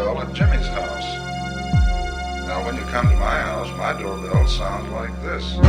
doorbell at Jimmy's house. Now when you come to my house, my doorbell sounds like this.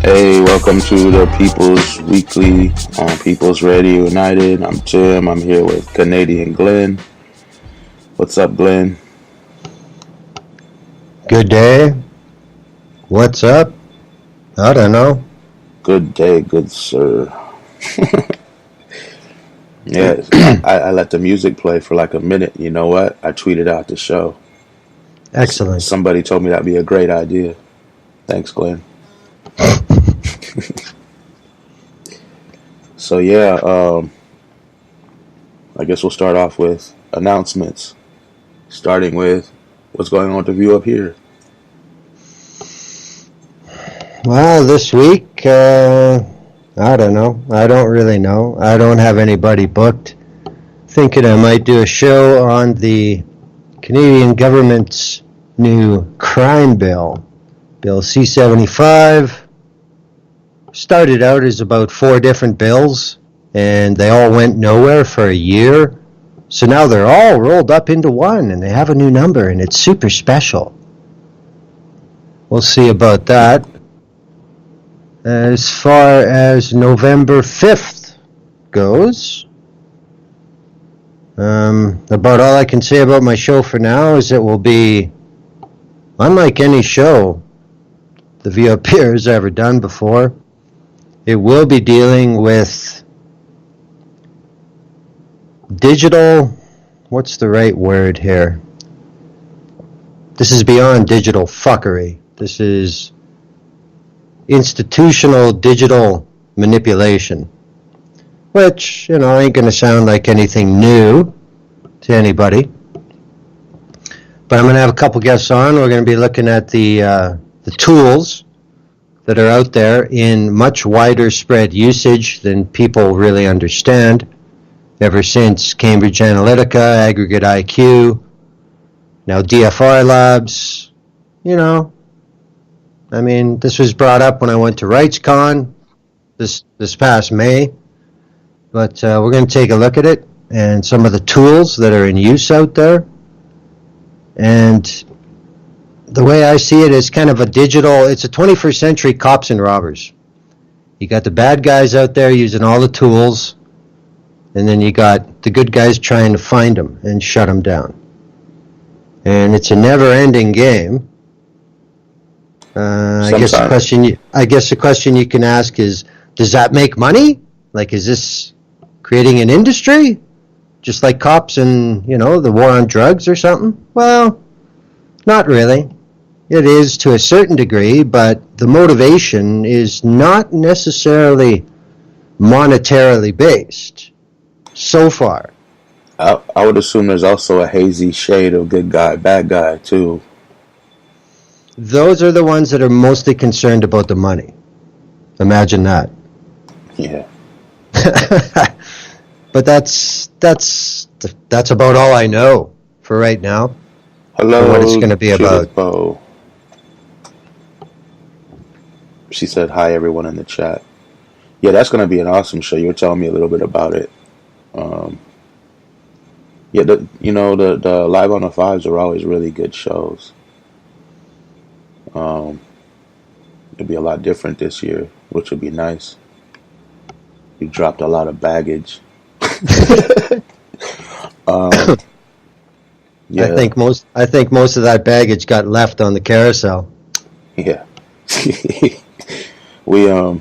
Hey, welcome to the People's Weekly on People's Radio United. I'm Jim. I'm here with Canadian Glenn. What's up, Glenn? Good day. What's up? I don't know. Good day, good sir. Yeah, I let the music play for like a minute. You know what? I tweeted out the show. Excellent. Somebody told me that'd be a great idea. Thanks, Glenn. So yeah, I guess we'll start off with announcements. Starting with what's going on with the View Up Here. Well, this week, I don't know. I don't really know. I don't have anybody booked. Thinking I might do a show on the Canadian government's new crime bill, Bill C-75. Started out as about 4 different bills, and they all went nowhere for a year. So now they're all rolled up into one, and they have a new number, and it's super special. We'll see about that. As far as November 5th goes, about all I can say about my show for now is it will be unlike any show the VOP has ever done before. It will be dealing with digital, what's the right word here? This is beyond digital fuckery. This is institutional digital manipulation, which, you know, ain't going to sound like anything new to anybody. But I'm going to have a couple guests on. We're going to be looking at the tools that are out there in much wider spread usage than people really understand. Ever since Cambridge Analytica, Aggregate IQ, now DFR Labs, you know. I mean, this was brought up when I went to RightsCon this past May. But we're going to take a look at it and some of the tools that are in use out there. And the way I see it is kind of a digital, it's a 21st century cops and robbers. You got the bad guys out there using all the tools, and then you got the good guys trying to find them and shut them down. And it's a never-ending game. I guess the question you can ask is, does that make money? Like, is this creating an industry? Just like cops and, you know, the war on drugs or something? Well, not really. It is to a certain degree, but the motivation is not necessarily monetarily based so far. I would assume there's also a hazy shade of good guy, bad guy, too. Those are the ones that are mostly concerned about the money. Imagine that. Yeah. But that's about all I know for right now. Hello, what it's going to be about. Bo. She said hi, everyone in the chat. Yeah, that's going to be an awesome show. You were telling me a little bit about it. Yeah, the Live on the Fives are always really good shows. It'll be a lot different this year, which would be nice. You dropped a lot of baggage. Yeah. I think most of that baggage got left on the carousel. Yeah. We're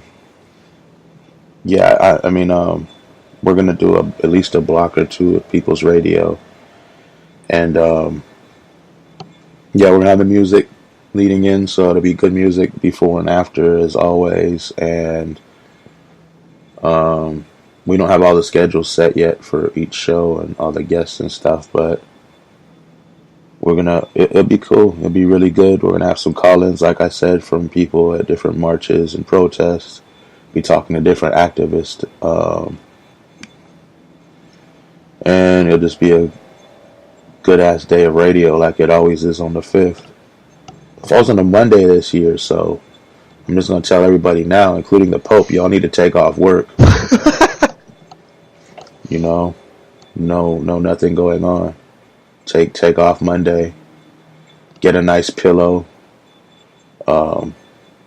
gonna do at least a block or two of People's Radio, And yeah, we're gonna have the music leading in, so it'll be good music before and after as always. And we don't have all the schedules set yet for each show and all the guests and stuff, but it'll be cool. It'll be really good. We're gonna have some call-ins, like I said, from people at different marches and protests. Be talking to different activists, and it'll just be a good ass day of radio, like it always is on the 5th. It falls on a Monday this year, so I'm just gonna tell everybody now, including the Pope, y'all need to take off work. You know, no, nothing going on. Take off Monday. Get a nice pillow, and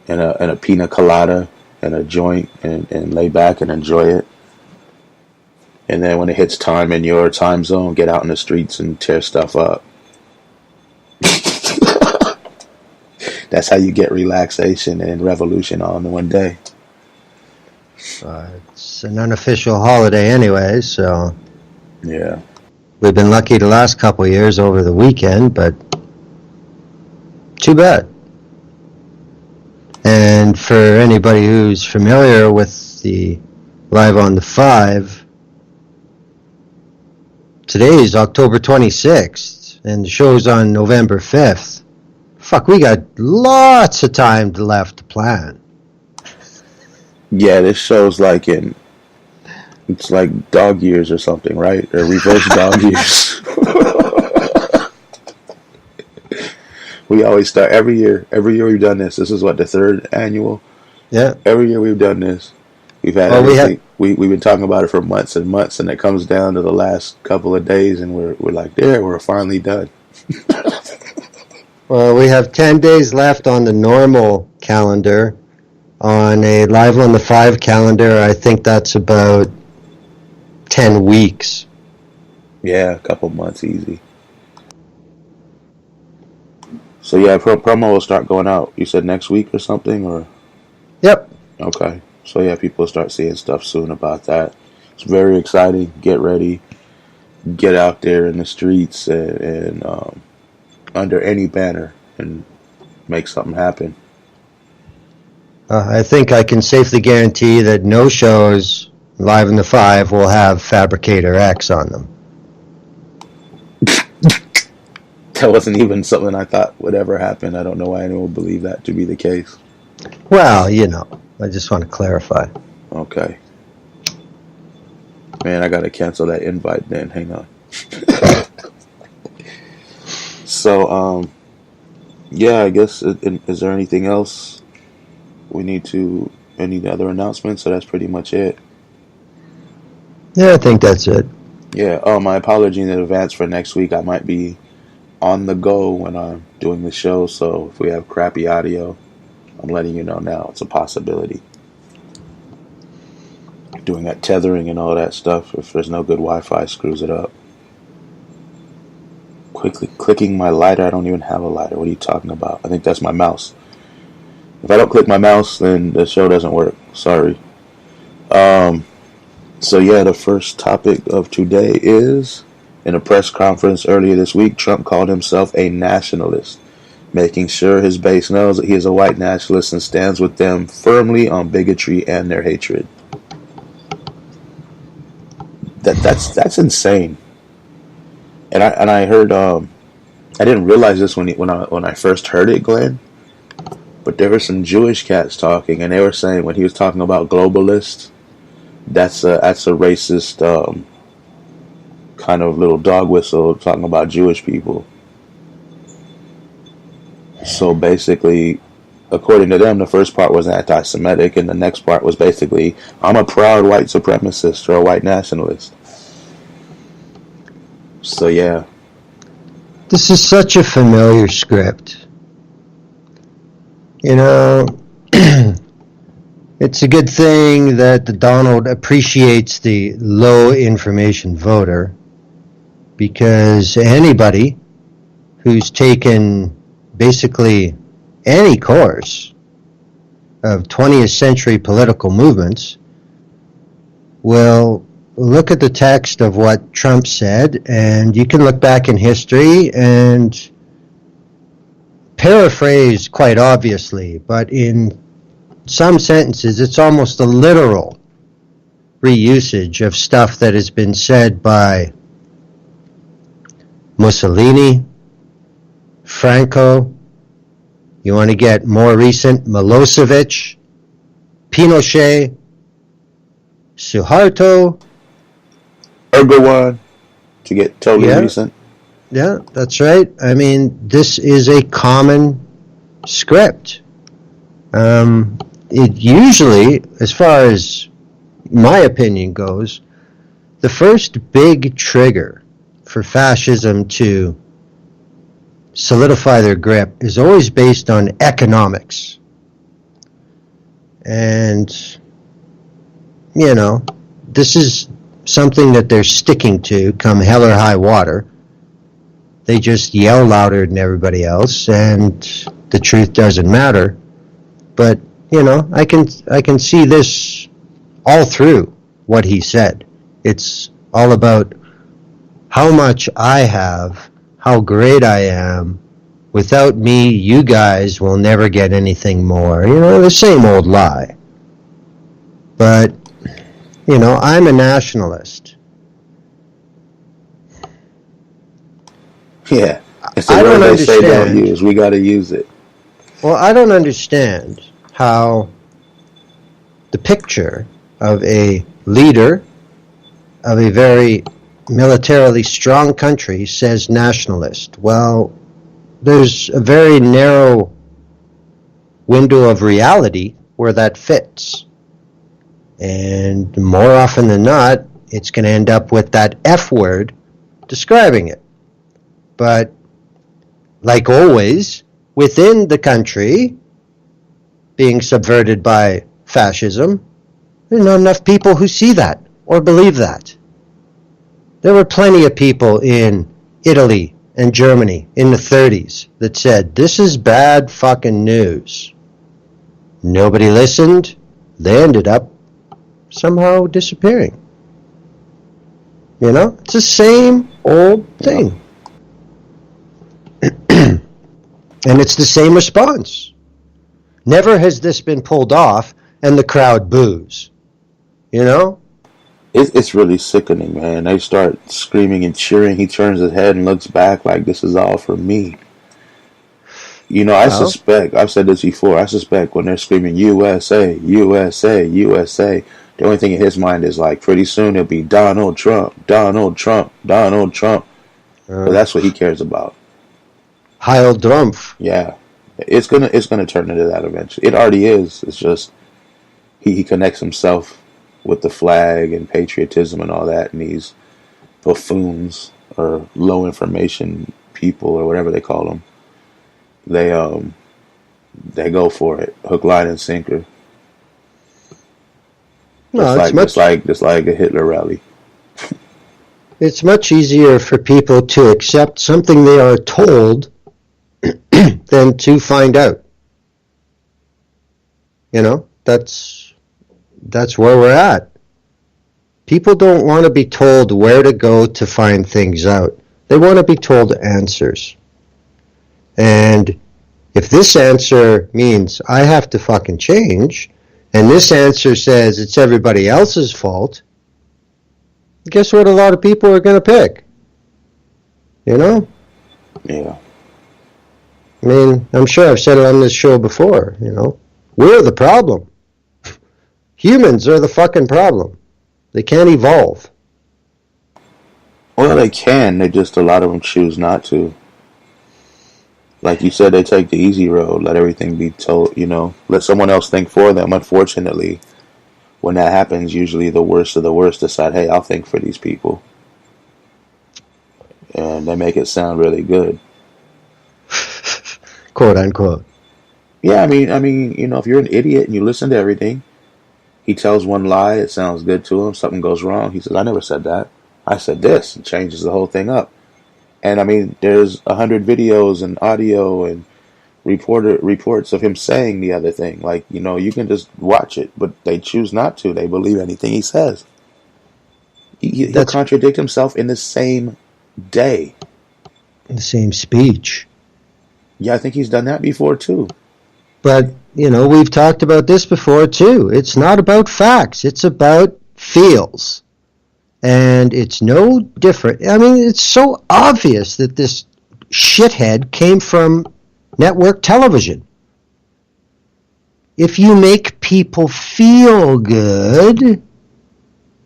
a pina colada and a joint, and lay back and enjoy it. And then when it hits time in your time zone, get out in the streets and tear stuff up. That's how you get relaxation and revolution all in one day. It's an unofficial holiday anyway, so Yeah. we've been lucky the last couple of years over the weekend, but too bad. And for anybody who's familiar with the Live on the 5, today is October 26th, and the show's on November 5th. Fuck, we got lots of time left to plan. Yeah, this show's like it's like dog years or something, right? Or reverse dog years. We always start every year. Every year we've done this. This is what, the 3rd annual? Yeah. Every year we've done this. We've had everything. We've been talking about it for months and months, and it comes down to the last couple of days, and we're like, there, we're finally done. Well, we have 10 days left on the normal calendar. On a Live on the 5 calendar, I think that's about 10 weeks. Yeah, a couple months easy. So yeah, promo will start going out. You said next week or something, or? Yep. Okay. So yeah, people will start seeing stuff soon about that. It's very exciting. Get ready. Get out there in the streets and under any banner and make something happen. I think I can safely guarantee that no shows Live in the 5 will have Fabricator X on them. That wasn't even something I thought would ever happen. I don't know why anyone would believe that to be the case. Well, you know, I just want to clarify. Okay. Man, I gotta cancel that invite then. Hang on. So, yeah, I guess, is there anything else we need to, any other announcements? So that's pretty much it. Yeah, I think that's it. Yeah, my apology in advance for next week. I might be on the go when I'm doing the show, so if we have crappy audio, I'm letting you know now. It's a possibility. Doing that tethering and all that stuff, if there's no good Wi-Fi, screws it up. Quickly clicking my lighter. I don't even have a lighter. What are you talking about? I think that's my mouse. If I don't click my mouse, then the show doesn't work. Sorry. So yeah, the first topic of today is, in a press conference earlier this week, Trump called himself a nationalist, making sure his base knows that he is a white nationalist and stands with them firmly on bigotry and their hatred. That's insane. And I heard, I didn't realize this when I first heard it, Glenn. But there were some Jewish cats talking, and they were saying when he was talking about globalists, that's a racist kind of little dog whistle talking about Jewish people. So basically, according to them, the first part was anti-Semitic, and the next part was basically, I'm a proud white supremacist or a white nationalist. So yeah. This is such a familiar script. You know, it's a good thing that the Donald appreciates the low information voter, because anybody who's taken basically any course of 20th century political movements will look at the text of what Trump said, and you can look back in history and paraphrase quite obviously, but in some sentences it's almost a literal reusage of stuff that has been said by Mussolini, Franco, you want to get more recent, Milosevic, Pinochet, Suharto. Erdogan, to get totally recent. Yeah, that's right. I mean, this is a common script. It usually, as far as my opinion goes, the first big trigger for fascism to solidify their grip is always based on economics. And, you know, this is something that they're sticking to come hell or high water. They just yell louder than everybody else, and the truth doesn't matter. But, you know, I can see this all through what he said. It's all about how much I have, how great I am. Without me, you guys will never get anything more. You know, the same old lie. But, you know, I'm a nationalist. Yeah. It's I don't they understand. say don't use. We got to use it. Well, I don't understand how the picture of a leader of a very militarily strong country says nationalist. Well, there's a very narrow window of reality where that fits. And more often than not, it's going to end up with that F word describing it. But, like always, within the country being subverted by fascism, there are not enough people who see that or believe that. There were plenty of people in Italy and Germany in the 30s that said, this is bad fucking news. Nobody listened. They ended up somehow disappearing. You know, it's the same old thing. And it's the same response. Never has this been pulled off and the crowd boos. You know? It's really sickening, man. They start screaming and cheering. He turns his head and looks back like this is all for me. You know, I suspect, I've said this before, I suspect when they're screaming USA, USA, USA, the only thing in his mind is like, pretty soon it'll be Donald Trump, Donald Trump, Donald Trump. But that's what he cares about. Heil Trumpf. Yeah. It's gonna turn into that eventually. It already is. It's just he connects himself with the flag and patriotism and all that, and these buffoons or low information people or whatever they call them. They go for it, hook, line, and sinker. No, just like a Hitler rally. It's much easier for people to accept something they are told than to find out. You know, that's where we're at. People don't want to be told where to go to find things out. They want to be told answers. And if this answer means I have to fucking change, and this answer says it's everybody else's fault, guess what a lot of people are going to pick? You know? Yeah. I mean, I'm sure I've said it on this show before, you know? We're the problem. Humans are the fucking problem. They can't evolve. Well, they can. They just, a lot of them choose not to. Like you said, they take the easy road, let everything be told, you know, let someone else think for them. Unfortunately, when that happens, usually the worst of the worst decide, hey, I'll think for these people. And they make it sound really good. Quote unquote. Yeah, I mean, you know, if you're an idiot and you listen to everything, he tells one lie, it sounds good to him, something goes wrong, he says, I never said that. I said this, and changes the whole thing up. And I mean, there's 100 videos and audio and reports of him saying the other thing. Like, you know, you can just watch it, but they choose not to. They believe anything he says. He'll contradict himself in the same day. In the same speech. Yeah, I think he's done that before too. But, we've talked about this before too. It's not about facts. It's about feels. And it's no different. I mean, it's so obvious that this shithead came from network television. If you make people feel good,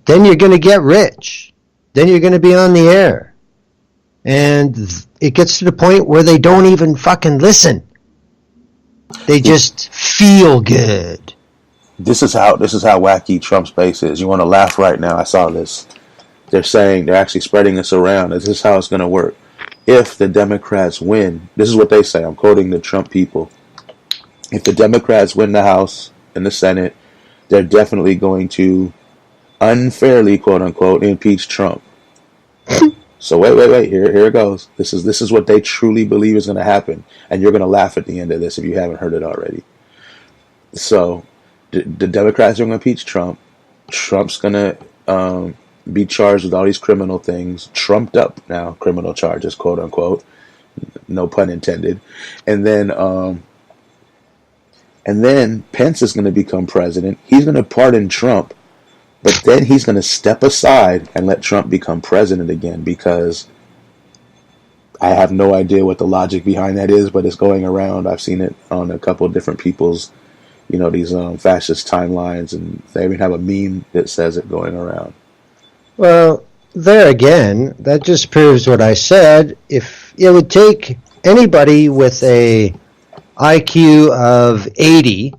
then you're going to get rich. Then you're going to be on the air. And it gets to the point where they don't even fucking listen. They just feel good. This is how wacky Trump's base is. You want to laugh right now? I saw this. They're actually spreading this around. This is how it's going to work. If the Democrats win, this is what they say. I'm quoting the Trump people. If the Democrats win the House and the Senate, they're definitely going to unfairly, quote unquote, impeach Trump. So wait. Here it goes. This is what they truly believe is going to happen, and you're going to laugh at the end of this if you haven't heard it already. So the Democrats are going to impeach Trump. Trump's going to be charged with all these criminal things, trumped up now criminal charges, quote unquote, no pun intended, and then Pence is going to become president. He's going to pardon Trump, but then he's going to step aside and let Trump become president again, because I have no idea what the logic behind that is, but it's going around. I've seen it on a couple of different people's, these fascist timelines, and they even have a meme that says it going around. Well, there again, that just proves what I said. If it would take anybody with a IQ of 80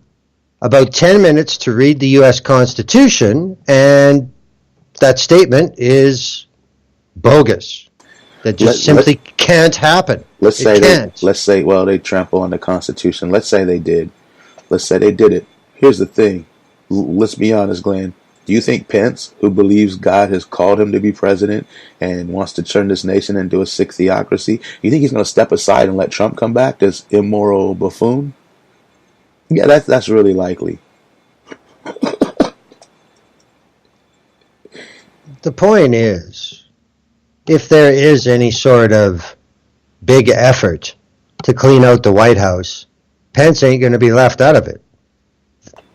about 10 minutes to read the U.S. Constitution, and that statement is bogus. That just simply can't happen. Let's say, well, they trample on the Constitution. Let's say they did. Let's say they did it. Here's the thing. Let's be honest, Glenn. Do you think Pence, who believes God has called him to be president and wants to turn this nation into a sick theocracy, you think he's going to step aside and let Trump come back, this immoral buffoon? Yeah, that's really likely. The point is, if there is any sort of big effort to clean out the White House, Pence ain't going to be left out of it.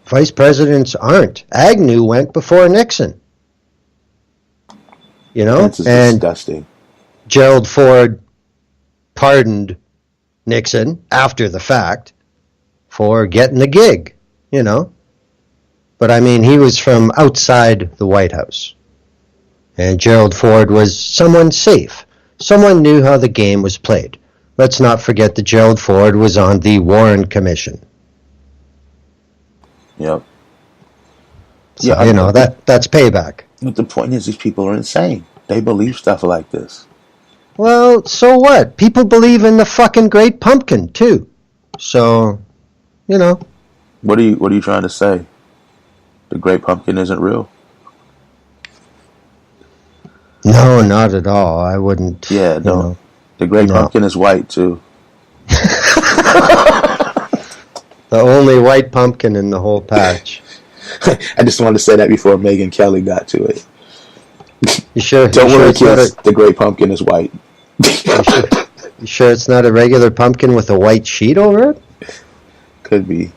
Vice presidents aren't. Agnew went before Nixon. Pence is disgusting. Gerald Ford pardoned Nixon after the fact for getting the gig, But I mean, he was from outside the White House. And Gerald Ford was someone safe. Someone knew how the game was played. Let's not forget that Gerald Ford was on the Warren Commission. Yep. So, that's payback. But the point is, these people are insane. They believe stuff like this. Well, so what? People believe in the fucking Great Pumpkin, too. So, What are you trying to say? The Great Pumpkin isn't real? No, not at all. I wouldn't. Yeah, no. The Great Pumpkin is white, too. The only white pumpkin in the whole patch. I just wanted to say that before Megyn Kelly got to it. You sure? Don't worry, kids. The Great Pumpkin is white. You sure it's not a regular pumpkin with a white sheet over it? Could be.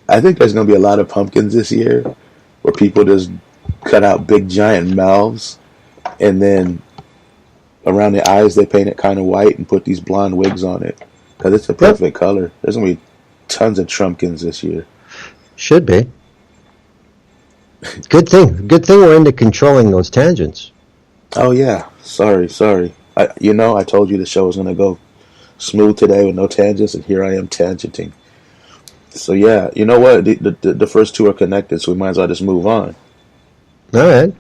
I think there's going to be a lot of pumpkins this year where people just cut out big giant mouths, and then around the eyes they paint it kind of white and put these blonde wigs on it. Because it's a perfect color. There's going to be tons of Trumpkins this year. Should be. Good thing we're into controlling those tangents. Oh, yeah. Sorry. I told you the show was going to go smooth today with no tangents, and here I am tangenting. So, yeah. You know what? The first two are connected, so we might as well just move on. All right.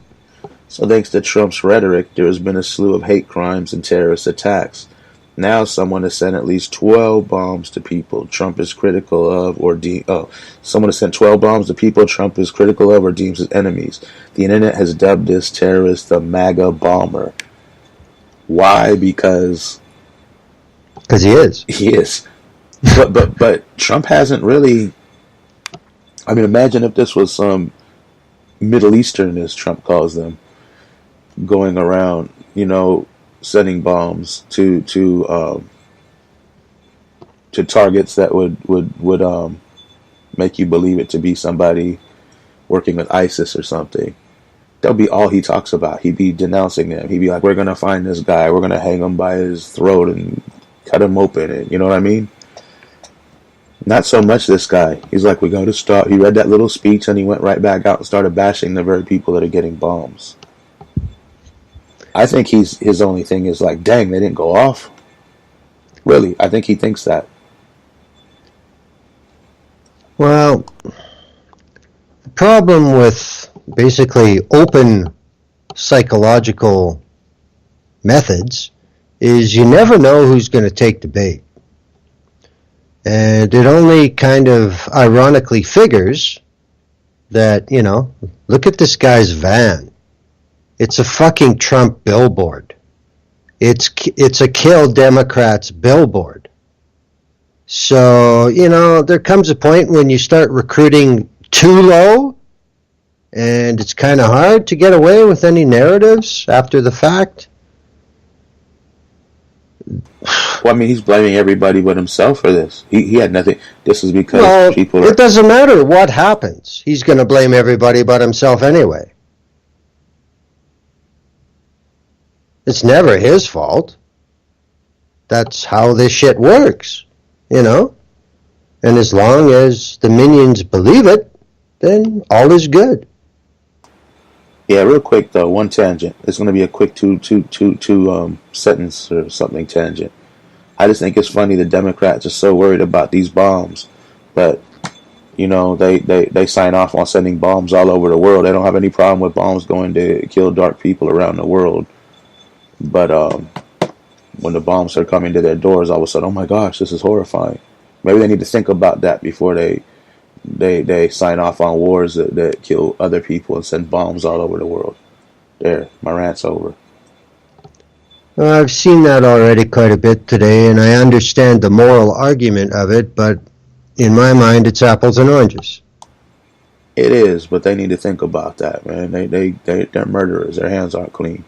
So, thanks to Trump's rhetoric, there has been a slew of hate crimes and terrorist attacks. Now someone has sent at least 12 bombs to people Trump is critical of someone has sent 12 bombs to people Trump is critical of or deems as enemies. The internet has dubbed this terrorist the MAGA Bomber. Why? Because he is. He is. But Trump hasn't really... I mean, imagine if this was some Middle Eastern, as Trump calls them, going around, sending bombs to targets that would make you believe it to be somebody working with ISIS or something. That'll be all he talks about. He'd be denouncing them. He'd be like, "We're gonna find this guy. We're gonna hang him by his throat and cut him open." And you know what I mean? Not so much this guy. He's like, "We got to stop." He read that little speech and he went right back out and started bashing the very people that are getting bombs. I think his only thing is like, "Dang, they didn't go off." Really, I think he thinks that. Well, the problem with basically open psychological methods is you never know who's going to take the bait. And it only kind of ironically figures that, look at this guy's van. It's a fucking Trump billboard. It's a kill Democrats billboard. So, there comes a point when you start recruiting too low, and it's kind of hard to get away with any narratives after the fact. Well, I mean, he's blaming everybody but himself for this. He had nothing. This is because people... It doesn't matter what happens. He's going to blame everybody but himself anyway. It's never his fault. That's how this shit works, And as long as the minions believe it, then all is good. Yeah, real quick though, one tangent. It's going to be a quick two sentence or something tangent. I just think it's funny the Democrats are so worried about these bombs, but they sign off on sending bombs all over the world. They don't have any problem with bombs going to kill dark people around the world. But when the bombs are coming to their doors, all of a sudden, oh my gosh, this is horrifying. Maybe they need to think about that before they sign off on wars that kill other people and send bombs all over the world. There, my rant's over. Well, I've seen that already quite a bit today, and I understand the moral argument of it, but in my mind, it's apples and oranges. It is, but they need to think about that, man. They're murderers. Their hands aren't clean.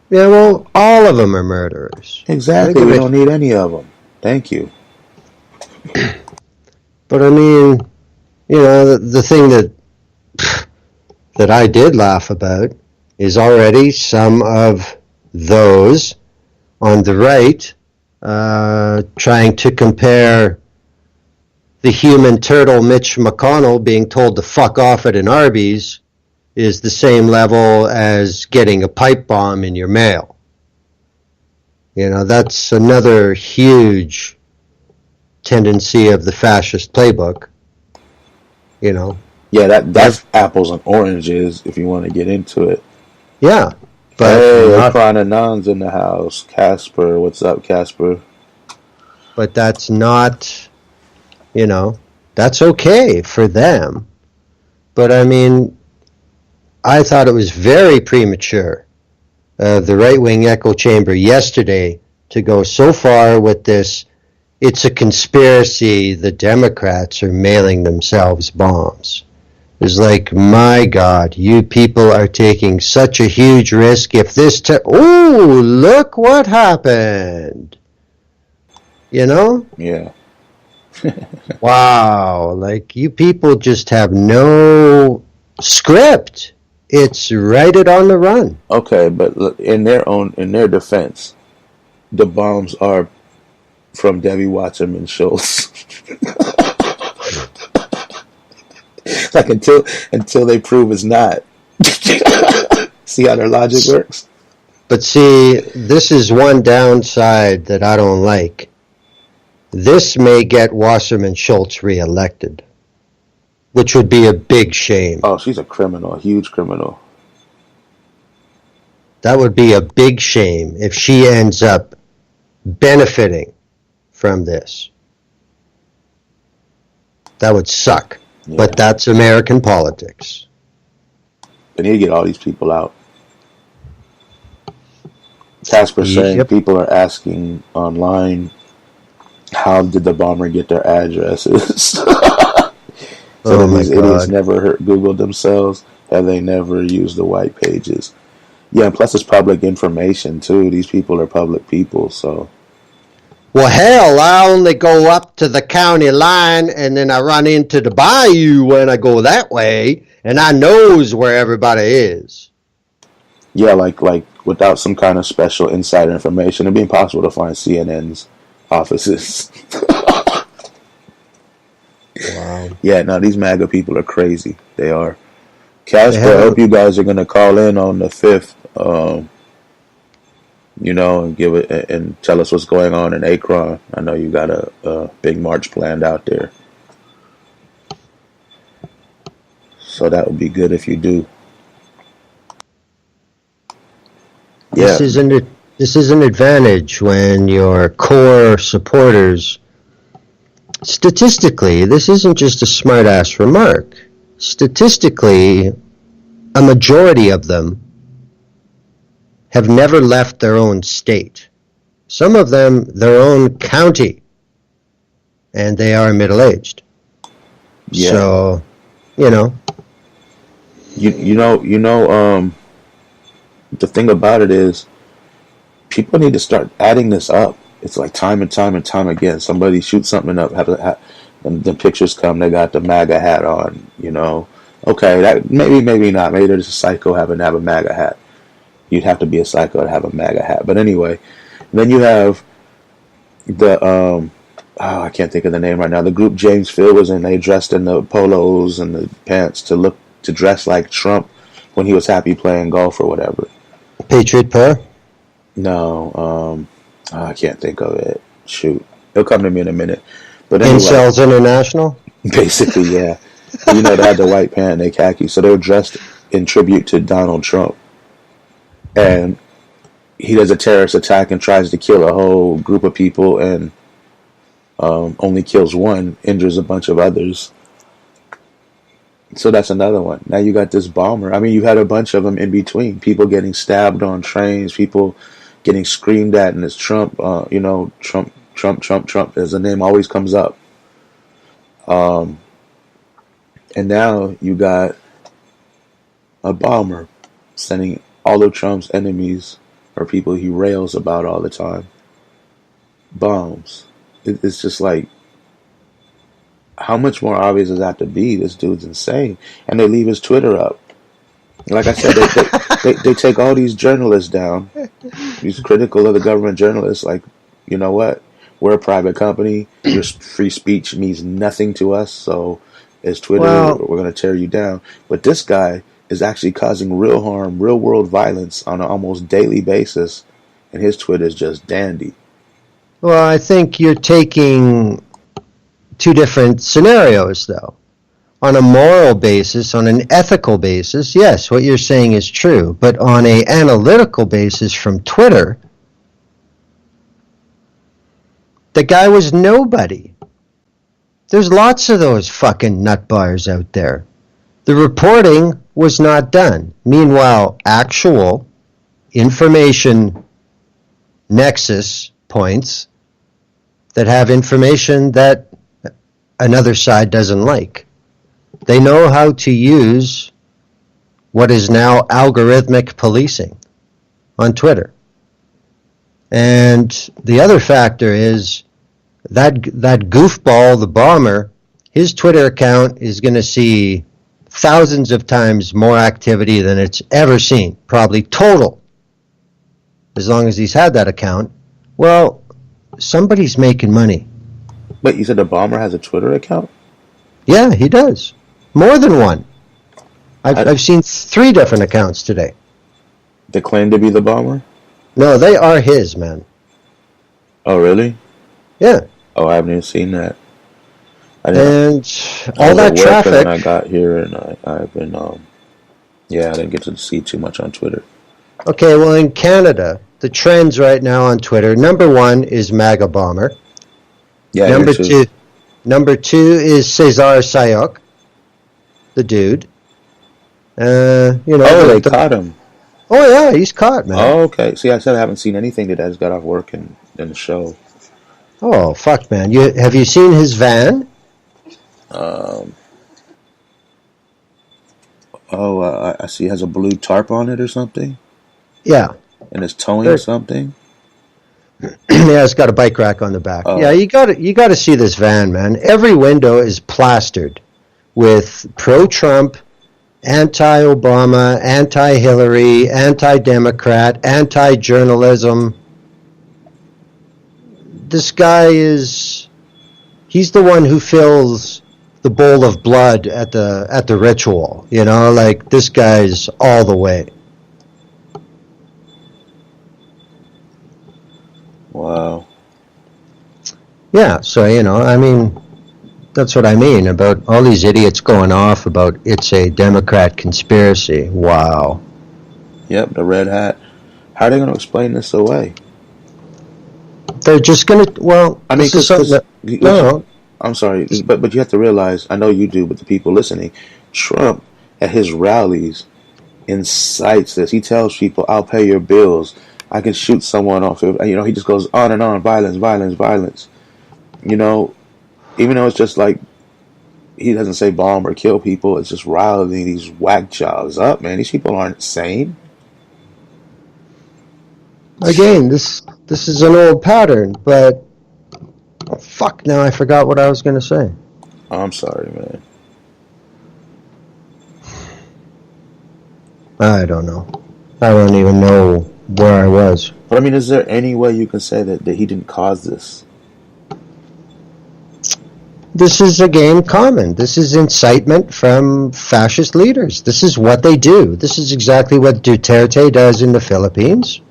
Yeah, well, all of them are murderers. Exactly. We don't need any of them. Thank you. But I mean, the thing that I did laugh about is already some of those on the right trying to compare the human turtle Mitch McConnell being told to fuck off at an Arby's is the same level as getting a pipe bomb in your mail. That's another huge tendency of the fascist playbook. Yeah, that's apples and oranges if you want to get into it. Yeah. But hey, Anon's in the house. Casper, what's up, Casper? But that's not, that's okay for them. But I mean, I thought it was very premature of the right-wing echo chamber yesterday to go so far with this. It's a conspiracy. The Democrats are mailing themselves bombs. It's like, my God, you people are taking such a huge risk. If this... oh, look what happened. Yeah. Wow. Like, you people just have no script. It's write it on the run. Okay, but look, in their defense, the bombs are from Debbie Wasserman Schultz. Like until they prove it's not. See how their logic works? But see, this is one downside that I don't like. This may get Wasserman Schultz reelected, which would be a big shame. Oh, she's a criminal, a huge criminal. That would be a big shame if she ends up benefiting from this. That would suck. Yeah. But that's American politics. They need to get all these people out. Casper saying people are asking online, how did the bomber get their addresses? So these idiots never Googled themselves. Have they never used the white pages? Yeah, and plus it's public information too. These people are public people, so. Well, hell, I only go up to the county line and then I run into the bayou when I go that way, and I knows where everybody is. Yeah, like without some kind of special insider information, it'd be impossible to find CNN's offices. Wow. Yeah, no, these MAGA people are crazy. They are. Casper, I hope you guys are going to call in on the 5th, and give it and tell us what's going on in Akron. I know you got a big march planned out there, so that would be good if you do. This is an advantage when your core supporters. Statistically, this isn't just a smart-ass remark. Statistically, a majority of them have never left their own state. Some of them, their own county. And they are middle-aged. Yeah. So, the thing about it is, people need to start adding this up. It's like time and time and time again. Somebody shoots something up, and the pictures come. They got the MAGA hat on. Okay, that maybe not. Maybe there's a psycho having to have a MAGA hat. You'd have to be a psycho to have a MAGA hat. But anyway, then you have the I can't think of the name right now. The group James Phil was in. They dressed in the polos and the pants to dress like Trump when he was happy playing golf or whatever. Patriot Pair? No, I can't think of it. Shoot, it'll come to me in a minute. But anyway, Incels International? Basically, yeah. They had the white pant and they khaki, so they were dressed in tribute to Donald Trump. And he does a terrorist attack and tries to kill a whole group of people, and only kills one, injures a bunch of others. So that's another one. Now you got this bomber. I mean, you had a bunch of them in between. People getting stabbed on trains, people getting screamed at, and it's Trump, Trump, as the name always comes up. And now you got a bomber sending all of Trump's enemies, or people he rails about all the time, bombs. It's just like, how much more obvious does that have to be? This dude's insane. And they leave his Twitter up. Like I said, they take all these journalists down, these critical of the government journalists, like, you know what? We're a private company. Your free speech means nothing to us, so as Twitter, we're going to tear you down. But this guy is actually causing real harm, real world violence on an almost daily basis, and his Twitter is just dandy. Well, I think you're taking two different scenarios, though. On a moral basis, on an ethical basis, yes, what you're saying is true. But on an analytical basis from Twitter, the guy was nobody. There's lots of those fucking nut bars out there. The reporting was not done. Meanwhile, actual information nexus points that have information that another side doesn't like. They know how to use what is now algorithmic policing on Twitter. And the other factor is that goofball, the bomber, his Twitter account is going to see thousands of times more activity than it's ever seen, probably total, as long as he's had that account. Well, somebody's making money. But you said the bomber has a Twitter account? Yeah, he does. More than one. I've seen 3 different accounts today. They claim to be the bomber? No, they are his, man. Oh, really? Yeah. Oh, I haven't even seen that. And all that traffic. When I got here, and I've been, I didn't get to see too much on Twitter. Okay, well, in Canada, the trends right now on Twitter, number 1 is MAGA Bomber. Yeah, Number two is Cesar Sayok, the dude. They caught him. Oh yeah, he's caught, man. Oh, okay. See, I said I haven't seen anything that has got off work in the show. Oh fuck, man! Have you seen his van? Oh, I see. It has a blue tarp on it or something, Yeah. and it's towing There- something. Yeah, it's got a bike rack on the back. Yeah, Oh, you got to see this van, man. Every window is plastered with pro-Trump, anti-Obama, anti-Hillary, anti-Democrat, anti-journalism. This guy he's the one who fills the bowl of blood at the ritual, like this guy's all the way. wow. Yeah, so I mean, that's what I mean about all these idiots going off about it's a Democrat conspiracy. Wow. Yep, the red hat. How are they going to explain this away? They're just going to, well, I mean, this is something that, no, I'm sorry, but you have to realize, I know you do, but the people listening, Trump at his rallies incites this. He tells people, "I'll pay your bills. I can shoot someone off." He just goes on and on, violence, violence, violence. You know, even though it's just like he doesn't say bomb or kill people, it's just riling these whack jobs up, man. These people aren't sane. again, this is an old pattern, but oh, fuck, now I forgot what I was going to say. I'm sorry, man. I don't know. I don't even know where I was. But I mean, is there any way you can say that he didn't cause this? This is again common. This is incitement from fascist leaders. This is what they do. This is exactly what Duterte does in the Philippines.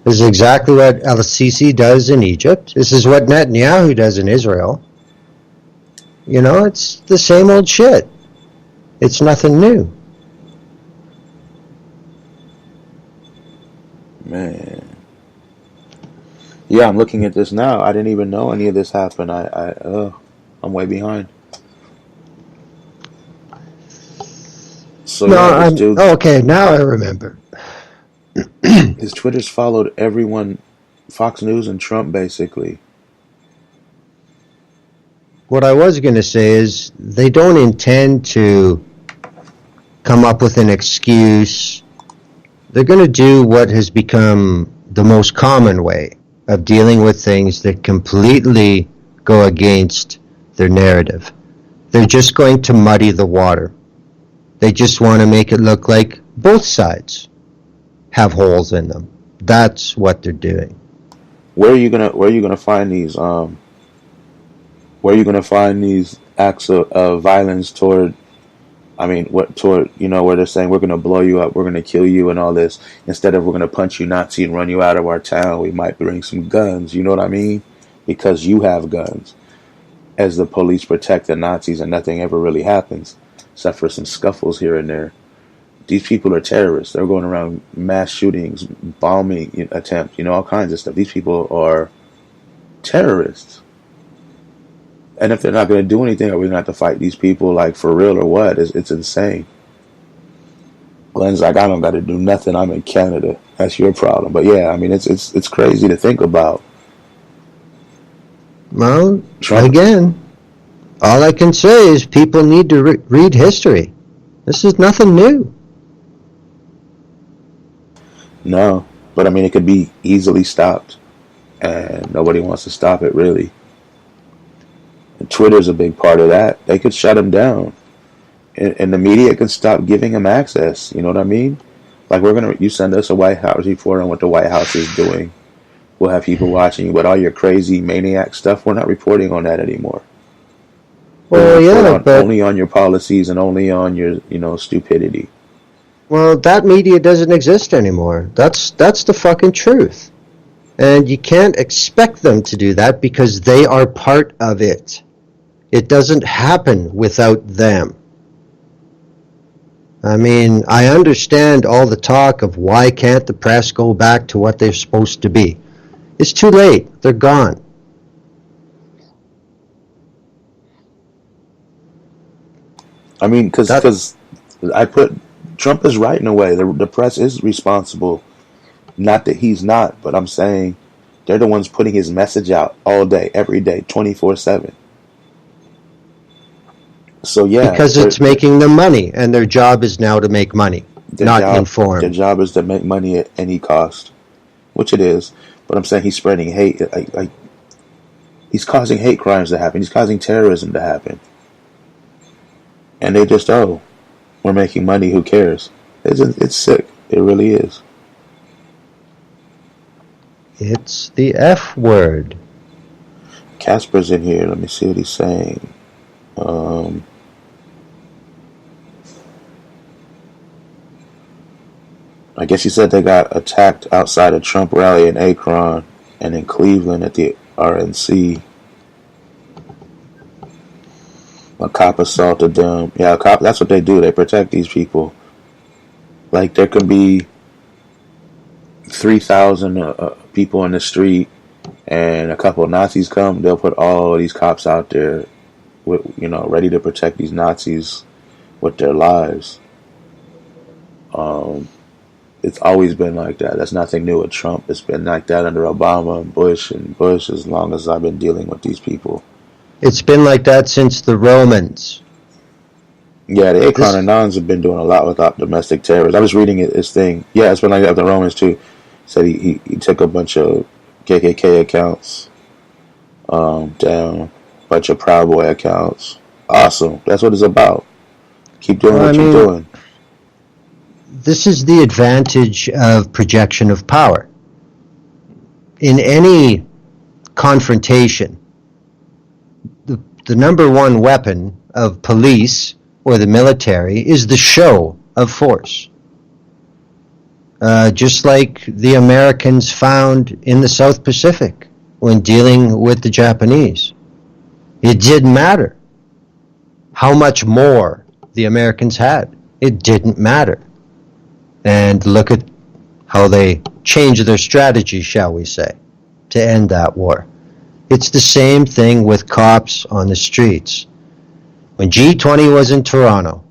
This is exactly what El-Sisi does in Egypt. This is what Netanyahu does in Israel. It's the same old shit. It's nothing new. Man. Yeah, I'm looking at this now. I didn't even know any of this happened. I'm way behind. So No, yeah, this dude, okay, now I remember. his Twitter's followed everyone, Fox News and Trump, basically. What I was going to say is they don't intend to come up with an excuse. They're going to do what has become the most common way of dealing with things that completely go against their narrative. They're just going to muddy the water. They just want to make it look like both sides have holes in them. That's what they're doing. Where are you gonna find these where are you gonna find these acts of violence toward, I mean, where they're saying we're gonna blow you up, we're gonna kill you and all this, instead of we're gonna punch you Nazi and run you out of our town, we might bring some guns, you know what I mean? Because you have guns. As the police protect the Nazis and nothing ever really happens, except for some scuffles here and there. These people are terrorists. They're going around mass shootings, bombing attempts, all kinds of stuff. These people are terrorists. And if they're not going to do anything, are we going to have to fight these people like for real or what? It's insane. Glenn's like, I don't got to do nothing. I'm in Canada. That's your problem. But yeah, I mean, it's crazy to think about. Well, Trump. again, all I can say is people need to read history. This is nothing new. No, but I mean, it could be easily stopped, and nobody wants to stop it, really. And Twitter's a big part of that. They could shut him down, and the media can stop giving him access. You know what I mean? Like you send us a White House report on what the White House is doing. We'll have people watching you, but all your crazy maniac stuff, we're not reporting on that anymore. Well, yeah, but only on your policies and only on your, stupidity. well, that media doesn't exist anymore. That's the fucking truth. And you can't expect them to do that because they are part of it. It doesn't happen without them. I mean, I understand all the talk of why can't the press go back to what they're supposed to be. It's too late. They're gone. I mean, because Trump is right in a way. The press is responsible. Not that he's not, but I'm saying they're the ones putting his message out all day, every day, 24/7. So yeah, because it's making them money, and their job is now to make money, not inform. Their job is to make money at any cost, which it is. But I'm saying he's spreading hate. Like he's causing hate crimes to happen. He's causing terrorism to happen. And they just, we're making money. Who cares? It's sick. It really is. It's the F word. Casper's in here. Let me see what he's saying. I guess he said they got attacked outside a Trump rally in Akron and in Cleveland at the RNC. A cop assaulted them. Yeah, that's what they do. They protect these people. Like, there can be 3,000 people in the street, and a couple of Nazis come. They'll put all of these cops out there, ready to protect these Nazis with their lives. It's always been like that. That's nothing new with Trump. It's been like that under Obama and Bush as long as I've been dealing with these people. It's been like that since the Romans. Yeah, the Akron Anons have been doing a lot with domestic terrorists. I was reading his thing. Yeah, it's been like that with the Romans too. Said he took a bunch of KKK accounts down, a bunch of Proud Boy accounts. Awesome. That's what it's about. Keep doing what you're doing. This is the advantage of projection of power. In any confrontation, the number one weapon of police or the military is the show of force. Just like the Americans found in the South Pacific when dealing with the Japanese. It didn't matter how much more the Americans had. It didn't matter. And look at how they changed their strategy, shall we say, to end that war. It's the same thing with cops on the streets. When G20 was in Toronto,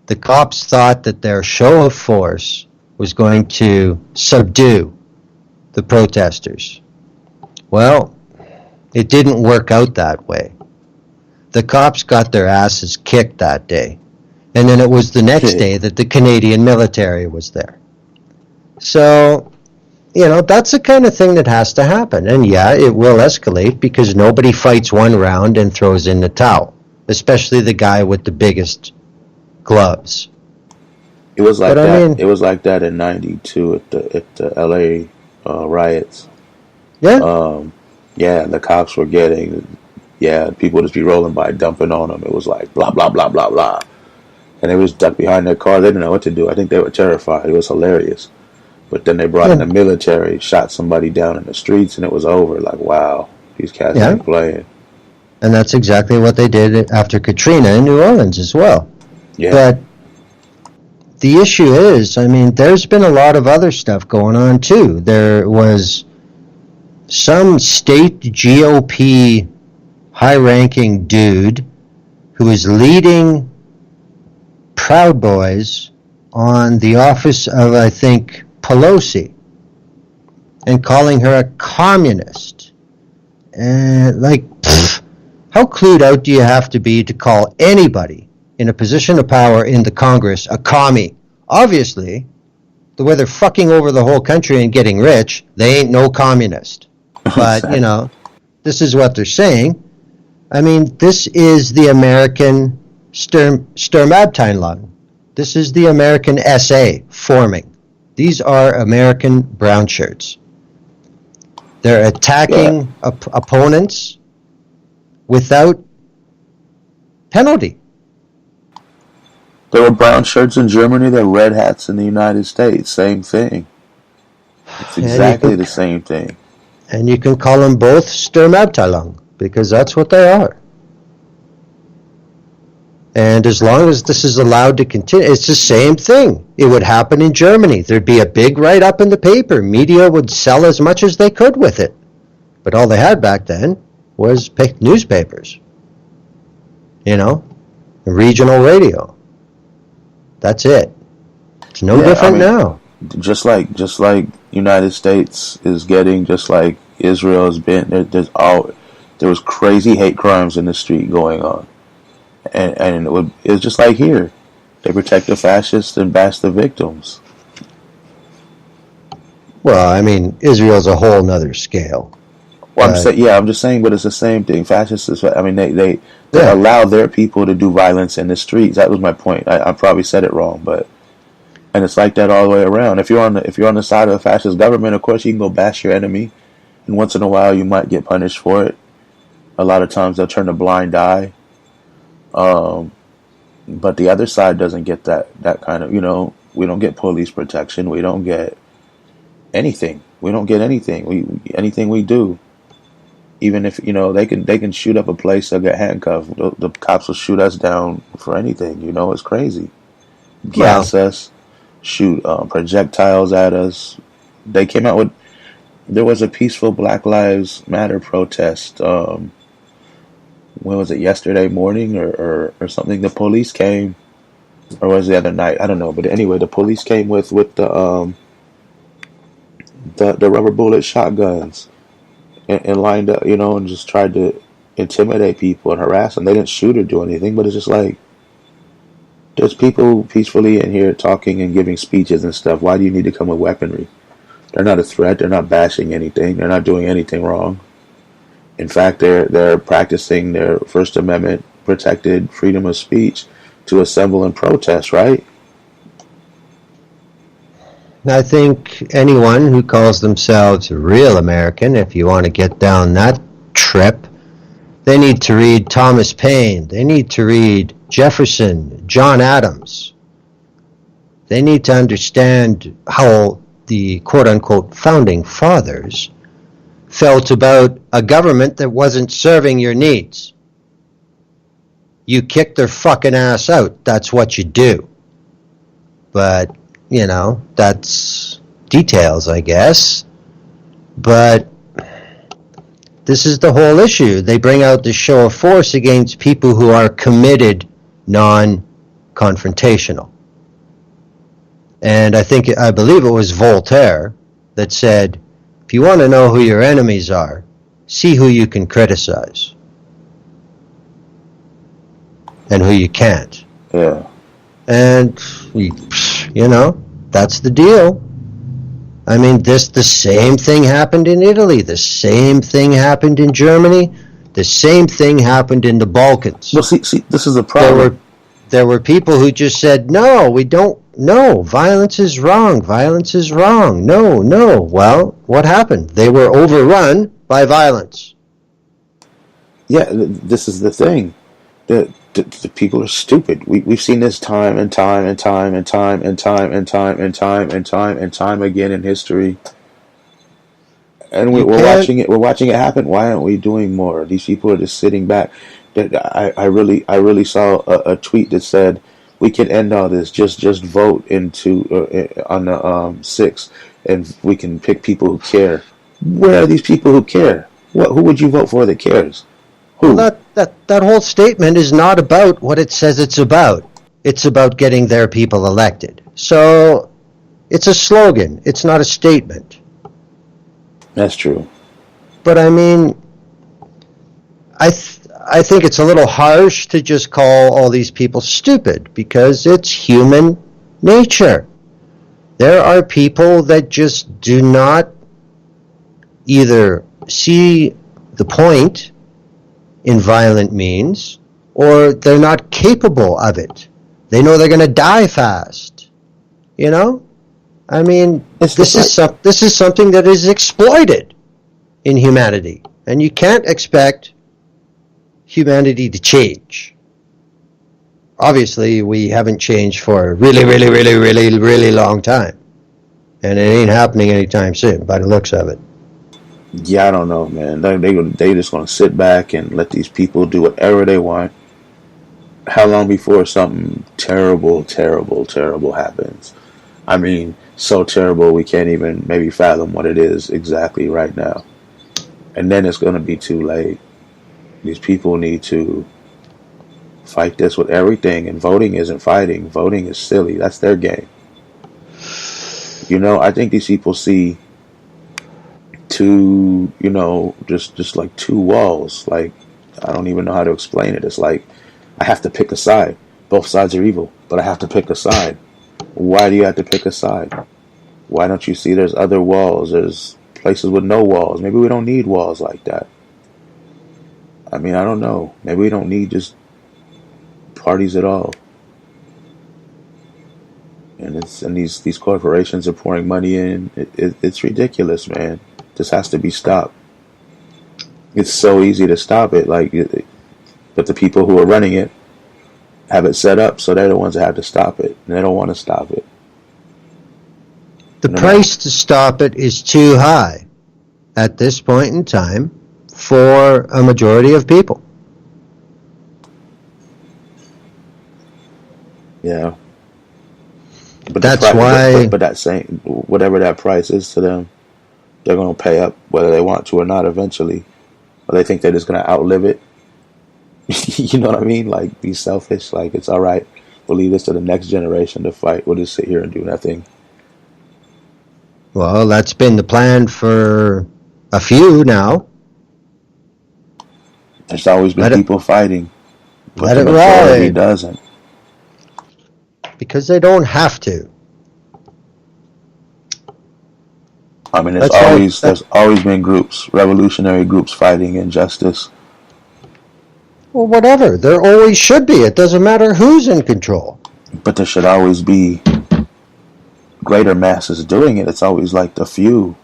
the cops thought that their show of force was going to subdue the protesters. Well, it didn't work out that way. The cops got their asses kicked that day. And then it was the next day that the Canadian military was there. So, that's the kind of thing that has to happen. And yeah, it will escalate because nobody fights one round and throws in the towel, especially the guy with the biggest gloves. It was like that. It was like that in '92 at the LA riots. Yeah. Yeah, the cops were people would just be rolling by, dumping on them. It was like blah blah blah blah blah. And they were stuck behind their car. They didn't know what to do. I think they were terrified. It was hilarious. But then they brought in the military, shot somebody down in the streets, and it was over. Like, wow, these cats ain't playing. And that's exactly what they did after Katrina in New Orleans as well. Yeah. But the issue is, there's been a lot of other stuff going on, too. There was some state GOP high-ranking dude who is leading Proud Boys on the office of, I think, Pelosi, and calling her a communist. And, how clued out do you have to be to call anybody in a position of power in the Congress a commie? Obviously, the way they're fucking over the whole country and getting rich, they ain't no communist. But, this is what they're saying. This is the American Sturmabteilung. This is the American SA forming. These are American brown shirts. They're attacking opponents without penalty. There were brown shirts in Germany. There were red hats in the United States. Same thing. It's exactly the same thing. And you can call them both Sturmabteilung because that's what they are. And as long as this is allowed to continue, it's the same thing. It would happen in Germany. There'd be a big write-up in the paper. Media would sell as much as they could with it. But all they had back then was newspapers. Regional radio. That's it. It's no different now. Just like United States is getting, just like Israel has been, there was crazy hate crimes in the street going on. and it's just like here. They protect the fascists and bash the victims. Well, I mean, Israel's a whole nother scale. Well, I'm just saying, but it's the same thing. Fascists is, I mean, they Yeah. allow their people to do violence in the streets. That was my point. I probably said it wrong, but and it's like that all the way around. If you're on the side of the fascist government, of course you can go bash your enemy, and once in a while you might get punished for it. A lot of times they'll turn a blind eye. But the other side doesn't get that kind of, we don't get police protection. We don't get anything. We don't get anything. Anything we do. Even if they can shoot up a place, they'll get handcuffed. The cops will shoot us down for anything. It's crazy. Gas us, shoot projectiles at us. They came out with. There was a peaceful Black Lives Matter protest. When was it? Yesterday morning or something. The police came, or was it the other night? I don't know. But anyway, the police came with the rubber bullet shotguns. And lined up, and just tried to intimidate people and harass them. They didn't shoot or do anything, but it's just like, there's people peacefully in here talking and giving speeches and stuff. Why do you need to come with weaponry? They're not a threat. They're not bashing anything. They're not doing anything wrong. In fact, they're practicing their First Amendment protected freedom of speech to assemble and protest, right? I think anyone who calls themselves a real American, if you want to get down that trip, they need to read Thomas Paine. They need to read Jefferson, John Adams. They need to understand how the quote-unquote founding fathers felt about a government that wasn't serving your needs. You kick their fucking ass out. That's what you do. But that's details, I guess. But this is the whole issue. They bring out the show of force against people who are committed non-confrontational. And I believe it was Voltaire that said, if you want to know who your enemies are, see who you can criticize. And who you can't. Yeah. And, that's the deal. I mean, the same thing happened in Italy. The same thing happened in Germany. The same thing happened in the Balkans. Well, see, this is the problem. There were people who just said, no, we don't, no, violence is wrong. Violence is wrong. No. Well, what happened? They were overrun by violence. Yeah, this is the thing. The people are stupid. We've seen this time and time again in history, and we're watching it. We're watching it happen. Why aren't we doing more? These people are just sitting back. I really saw a tweet that said we can end all this. Just vote on the 6th, and we can pick people who care. Where are these people who care? Who would you vote for that cares? Who? Well, that whole statement is not about what it says it's about. It's about getting their people elected. So it's a slogan. It's not a statement. That's true. But I mean, I think it's a little harsh to just call all these people stupid because it's human nature. There are people that just do not either see the point in violent means, or they're not capable of it. They know they're going to die fast. I mean, this is something that is exploited in humanity, and you can't expect humanity to change. Obviously, we haven't changed for a really, really, really, really, really long time, and it ain't happening anytime soon by the looks of it. Yeah, I don't know, man. They just gonna sit back and let these people do whatever they want. How long before something terrible happens? I mean, so terrible we can't even maybe fathom what it is exactly right now. And then it's gonna be too late. These people need to fight this with everything, and voting isn't fighting. Voting is silly. That's their game. I think these people see two, just like two walls. Like, I don't even know how to explain it. It's like I have to pick a side. Both sides are evil, but I have to pick a side. Why do you have to pick a side? Why don't you see there's other walls? There's places with no walls. Maybe we don't need walls like that. I mean, I don't know. Maybe we don't need just parties at all. And these corporations are pouring money in. It's ridiculous, man. This has to be stopped. It's so easy to stop it. But the people who are running it have it set up so they're the ones that have to stop it, and they don't want to stop it. The price to stop it is too high at this point in time for a majority of people. Yeah. But that's why. But that same, whatever that price is to them, they're going to pay up whether they want to or not eventually. Or they think they're just going to outlive it. You know what I mean? Like, be selfish. Like, it's all right. We'll leave this to the next generation to fight. We'll just sit here and do nothing. Well, that's been the plan for a few now. There's always been people fighting. But let the it majority ride. Doesn't. Because they don't have to. I mean, there's always been groups, revolutionary groups fighting injustice. Well, whatever. There always should be. It doesn't matter who's in control. But there should always be greater masses doing it. It's always like the few.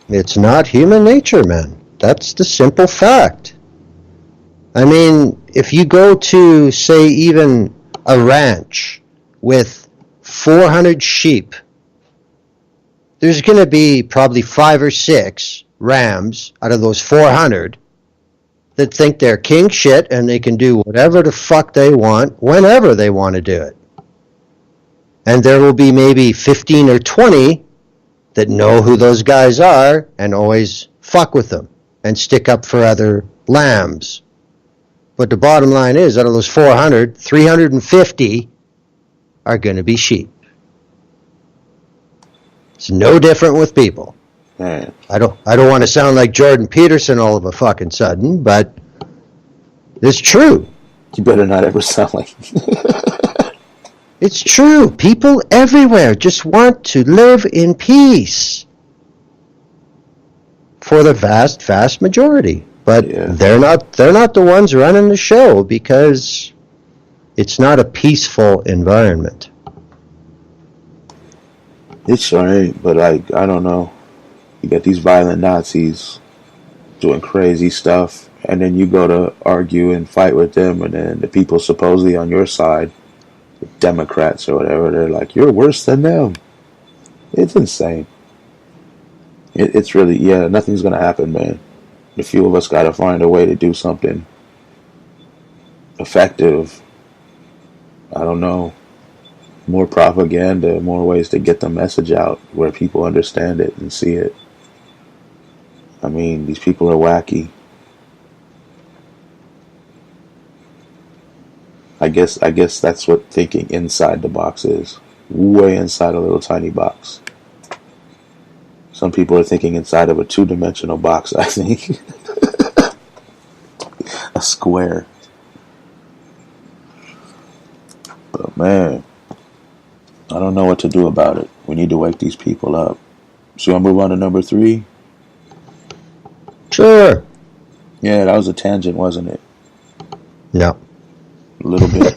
It's not human nature, man. That's the simple fact. I mean, if you go to, say, even a ranch with 400 sheep, there's going to be probably 5 or 6 rams out of those 400 that think they're king shit and they can do whatever the fuck they want whenever they want to do it. And there will be maybe 15 or 20 that know who those guys are and always fuck with them and stick up for other lambs. But the bottom line is, out of those 400, 350 are going to be sheep. It's no different with people. Man. I don't want to sound like Jordan Peterson all of a fucking sudden, but it's true. You better not ever sound like. It's true. People everywhere just want to live in peace. For the vast, vast majority. But they're not the ones running the show because it's not a peaceful environment. It's alright, but I don't know. You got these violent Nazis doing crazy stuff, and then you go to argue and fight with them, and then the people supposedly on your side, the Democrats or whatever, they're like, you're worse than them. It's insane. It's really, nothing's going to happen, man. The few of us got to find a way to do something effective. I don't know. More propaganda, more ways to get the message out where people understand it and see it. I mean, these people are wacky. I guess that's what thinking inside the box is. Way inside a little tiny box. Some people are thinking inside of a 2-dimensional box, I think. A square. But man, I don't know what to do about it. We need to wake these people up. So I'll move on to number 3. Sure. Yeah, that was a tangent, wasn't it? No. A little bit.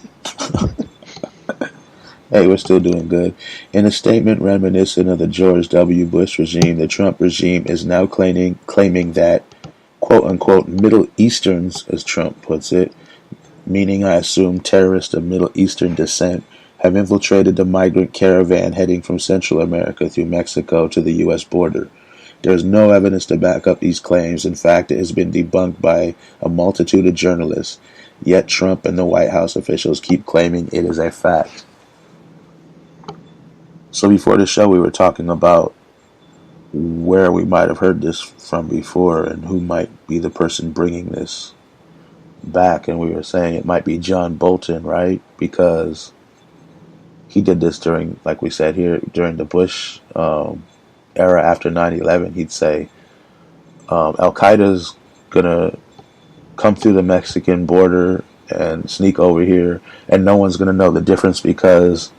Hey, we're still doing good. In a statement reminiscent of the George W. Bush regime, the Trump regime is now claiming that, quote-unquote, Middle Easterns, as Trump puts it, meaning I assume terrorists of Middle Eastern descent, have infiltrated the migrant caravan heading from Central America through Mexico to the U.S. border. There is no evidence to back up these claims. In fact, it has been debunked by a multitude of journalists. Yet Trump and the White House officials keep claiming it is a fact. So before the show, we were talking about where we might have heard this from before and who might be the person bringing this back. And we were saying it might be John Bolton, right? Because he did this during, like we said here, during the Bush era after 9/11. He'd say Al-Qaeda's going to come through the Mexican border and sneak over here, and no one's going to know the difference because,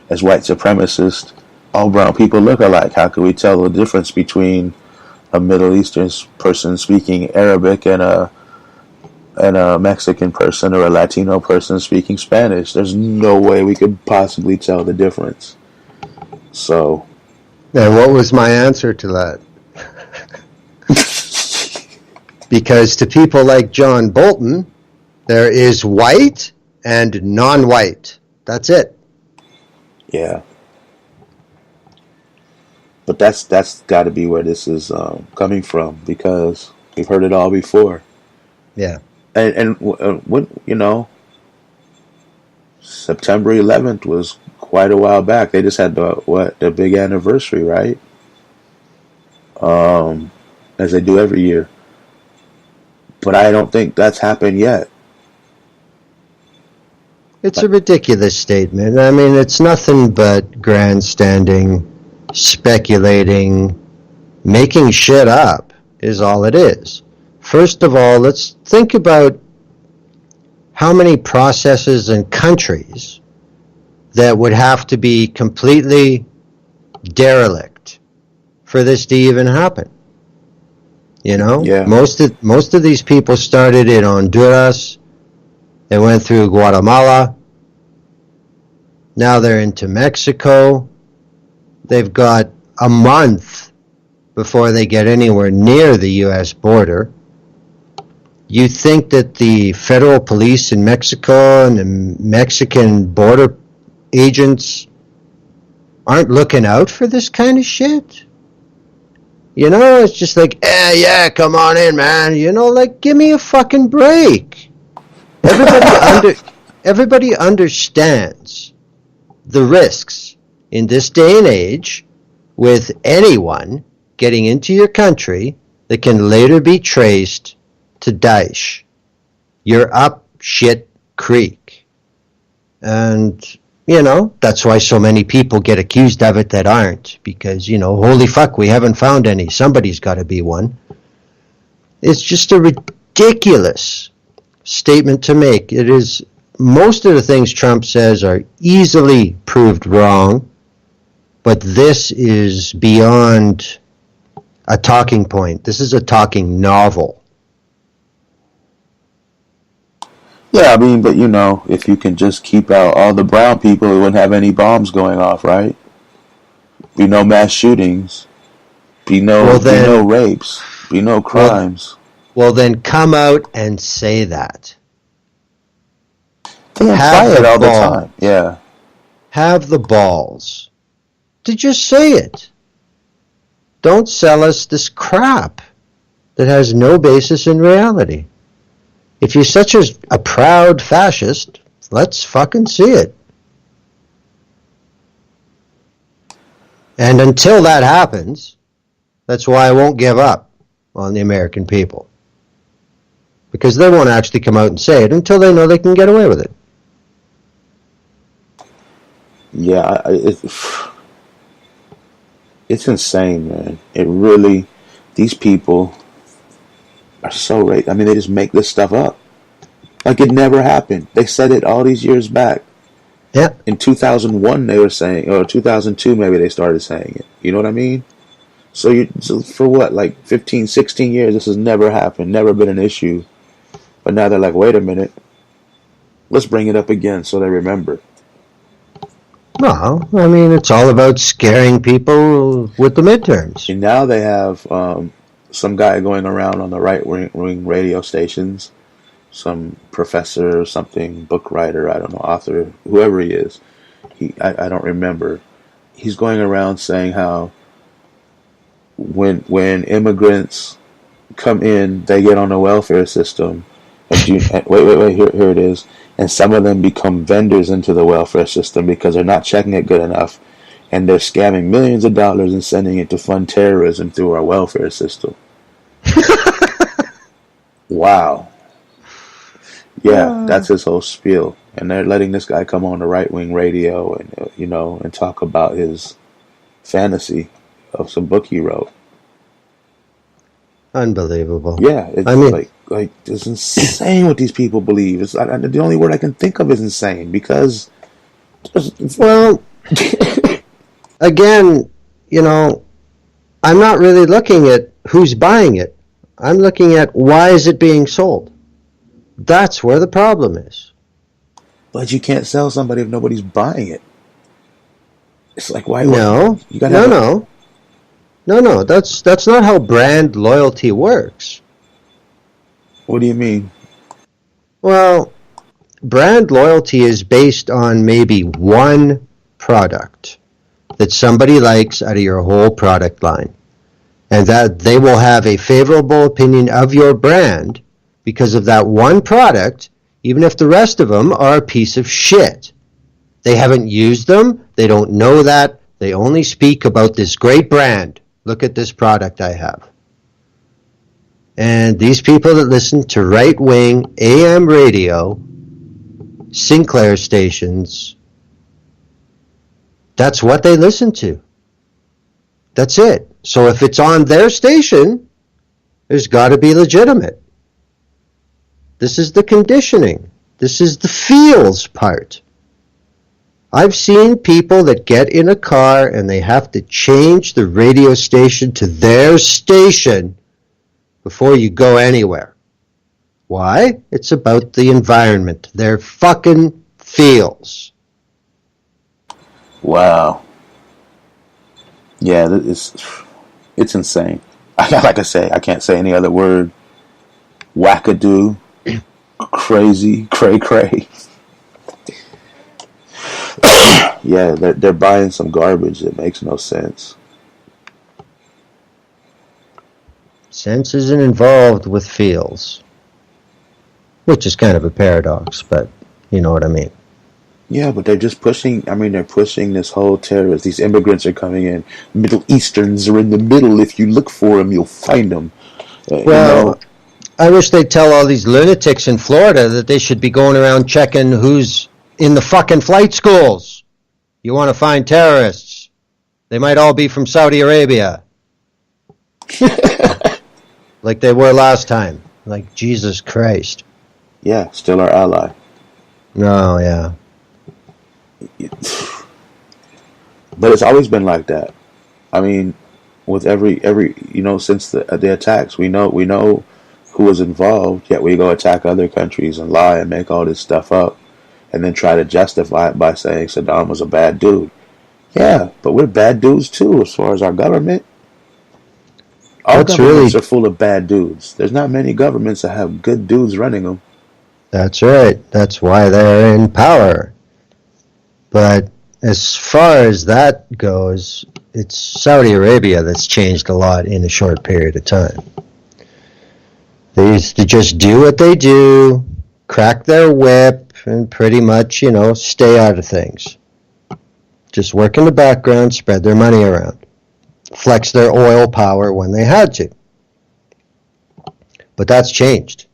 as white supremacists, all brown people look alike. How can we tell the difference between a Middle Eastern person speaking Arabic and a Mexican person or a Latino person speaking Spanish? There's no way we could possibly tell the difference. So, and what was my answer to that? Because to people like John Bolton, there is white and non-white. That's it. yeah. But that's got to be where this is coming from, because we've heard it all before. Yeah. And when, September 11th was quite a while back. They just had the big anniversary, right? As they do every year. But I don't think that's happened yet. It's a ridiculous statement. I mean, it's nothing but grandstanding, speculating, making shit up is all it is. First of all, let's think about how many processes and countries that would have to be completely derelict for this to even happen. Yeah. Most of these people started in Honduras. They went through Guatemala. Now they're into Mexico. They've got a month before they get anywhere near the U.S. border. You think that the federal police in Mexico and the Mexican border agents aren't looking out for this kind of shit? It's just like, yeah, come on in, man. Give me a fucking break. Everybody understands the risks in this day and age with anyone getting into your country that can later be traced to Daesh. You're up shit creek. And that's why so many people get accused of it that aren't, because, holy fuck, we haven't found any. Somebody's got to be one. It's just a ridiculous statement to make. It is, most of the things Trump says are easily proved wrong, but this is beyond a talking point. This is a talking novel. Yeah, I mean, but if you can just keep out all the brown people, we wouldn't have any bombs going off, right? Be no mass shootings. Be no rapes. Be no crimes. Well, then come out and say that. They imply it all the time. Yeah. Have the balls to just say it. Don't sell us this crap that has no basis in reality. If you're such a proud fascist, let's fucking see it. And until that happens, that's why I won't give up on the American people. Because they won't actually come out and say it until they know they can get away with it. Yeah, it's insane, man. It really, these people are so right. I mean, they just make this stuff up. Like it never happened. They said it all these years back. Yeah. In 2001 they were saying, or 2002 maybe they started saying it. You know what I mean? So for what, like 15, 16 years, this has never happened, never been an issue. But now they're like, wait a minute, let's bring it up again so they remember. Well, I mean, it's all about scaring people with the midterms. And now they have some guy going around on the right-wing radio stations, some professor or something, book writer, I don't know, author, whoever he is. I don't remember. He's going around saying how when immigrants come in, they get on the welfare system. And wait, here it is. And some of them become vendors into the welfare system because they're not checking it good enough. And they're scamming millions of dollars and sending it to fund terrorism through our welfare system. Wow. Yeah, that's his whole spiel. And they're letting this guy come on the right-wing radio and, and talk about his fantasy of some book he wrote. Unbelievable. Yeah, it's I mean, like it's insane what these people believe. The only word I can think of is insane because well, again, you know, I'm not really looking at who's buying it. I'm looking at why is it being sold. That's where the problem is. but you can't sell somebody if nobody's buying it. It's like why No, you gotta no, have a no, no, no. That's not how brand loyalty works. what do you mean? Well, brand loyalty is based on maybe one product that somebody likes out of your whole product line, and that they will have a favorable opinion of your brand because of that one product, even if the rest of them are a piece of shit. They haven't used them, they don't know that, they only speak about this great brand. Look at this product I have. And these people that listen to right-wing AM radio, Sinclair stations, that's what they listen to. That's it. So if it's on their station, there's got to be legitimate. This is the conditioning. This is the feels part. I've seen people that get in a car and they have to change the radio station to their station before you go anywhere. Why? It's about the environment. Their fucking feels. Wow. Yeah, it's insane. Like I say, I can't say any other word. Wackadoo, crazy, cray cray. Yeah, they're buying some garbage that makes no sense. Sense isn't involved with feels, which is kind of a paradox, but you know what I mean. Yeah, but they're just pushing. I mean, they're pushing this whole terrorist. These immigrants are coming in. Middle Easterns are in the middle. If you look for them, you'll find them. Well, I wish they'd tell all these lunatics in Florida that they should be going around checking who's in the fucking flight schools. You want to find terrorists. They might all be from Saudi Arabia. Like they were last time. Like, Jesus Christ. Yeah, still our ally. Oh, yeah. But it's always been like that. I mean, with every since the attacks, we know who was involved. Yet we go attack other countries and lie and make all this stuff up, and then try to justify it by saying Saddam was a bad dude. Yeah, but we're bad dudes too, as far as our government. All governments are full of bad dudes. There's not many governments that have good dudes running them. That's right. That's why they're in power. But as far as that goes, it's Saudi Arabia that's changed a lot in a short period of time. They used to just do what they do, crack their whip, and pretty much, stay out of things. Just work in the background, spread their money around. Flex their oil power when they had to. But that's changed.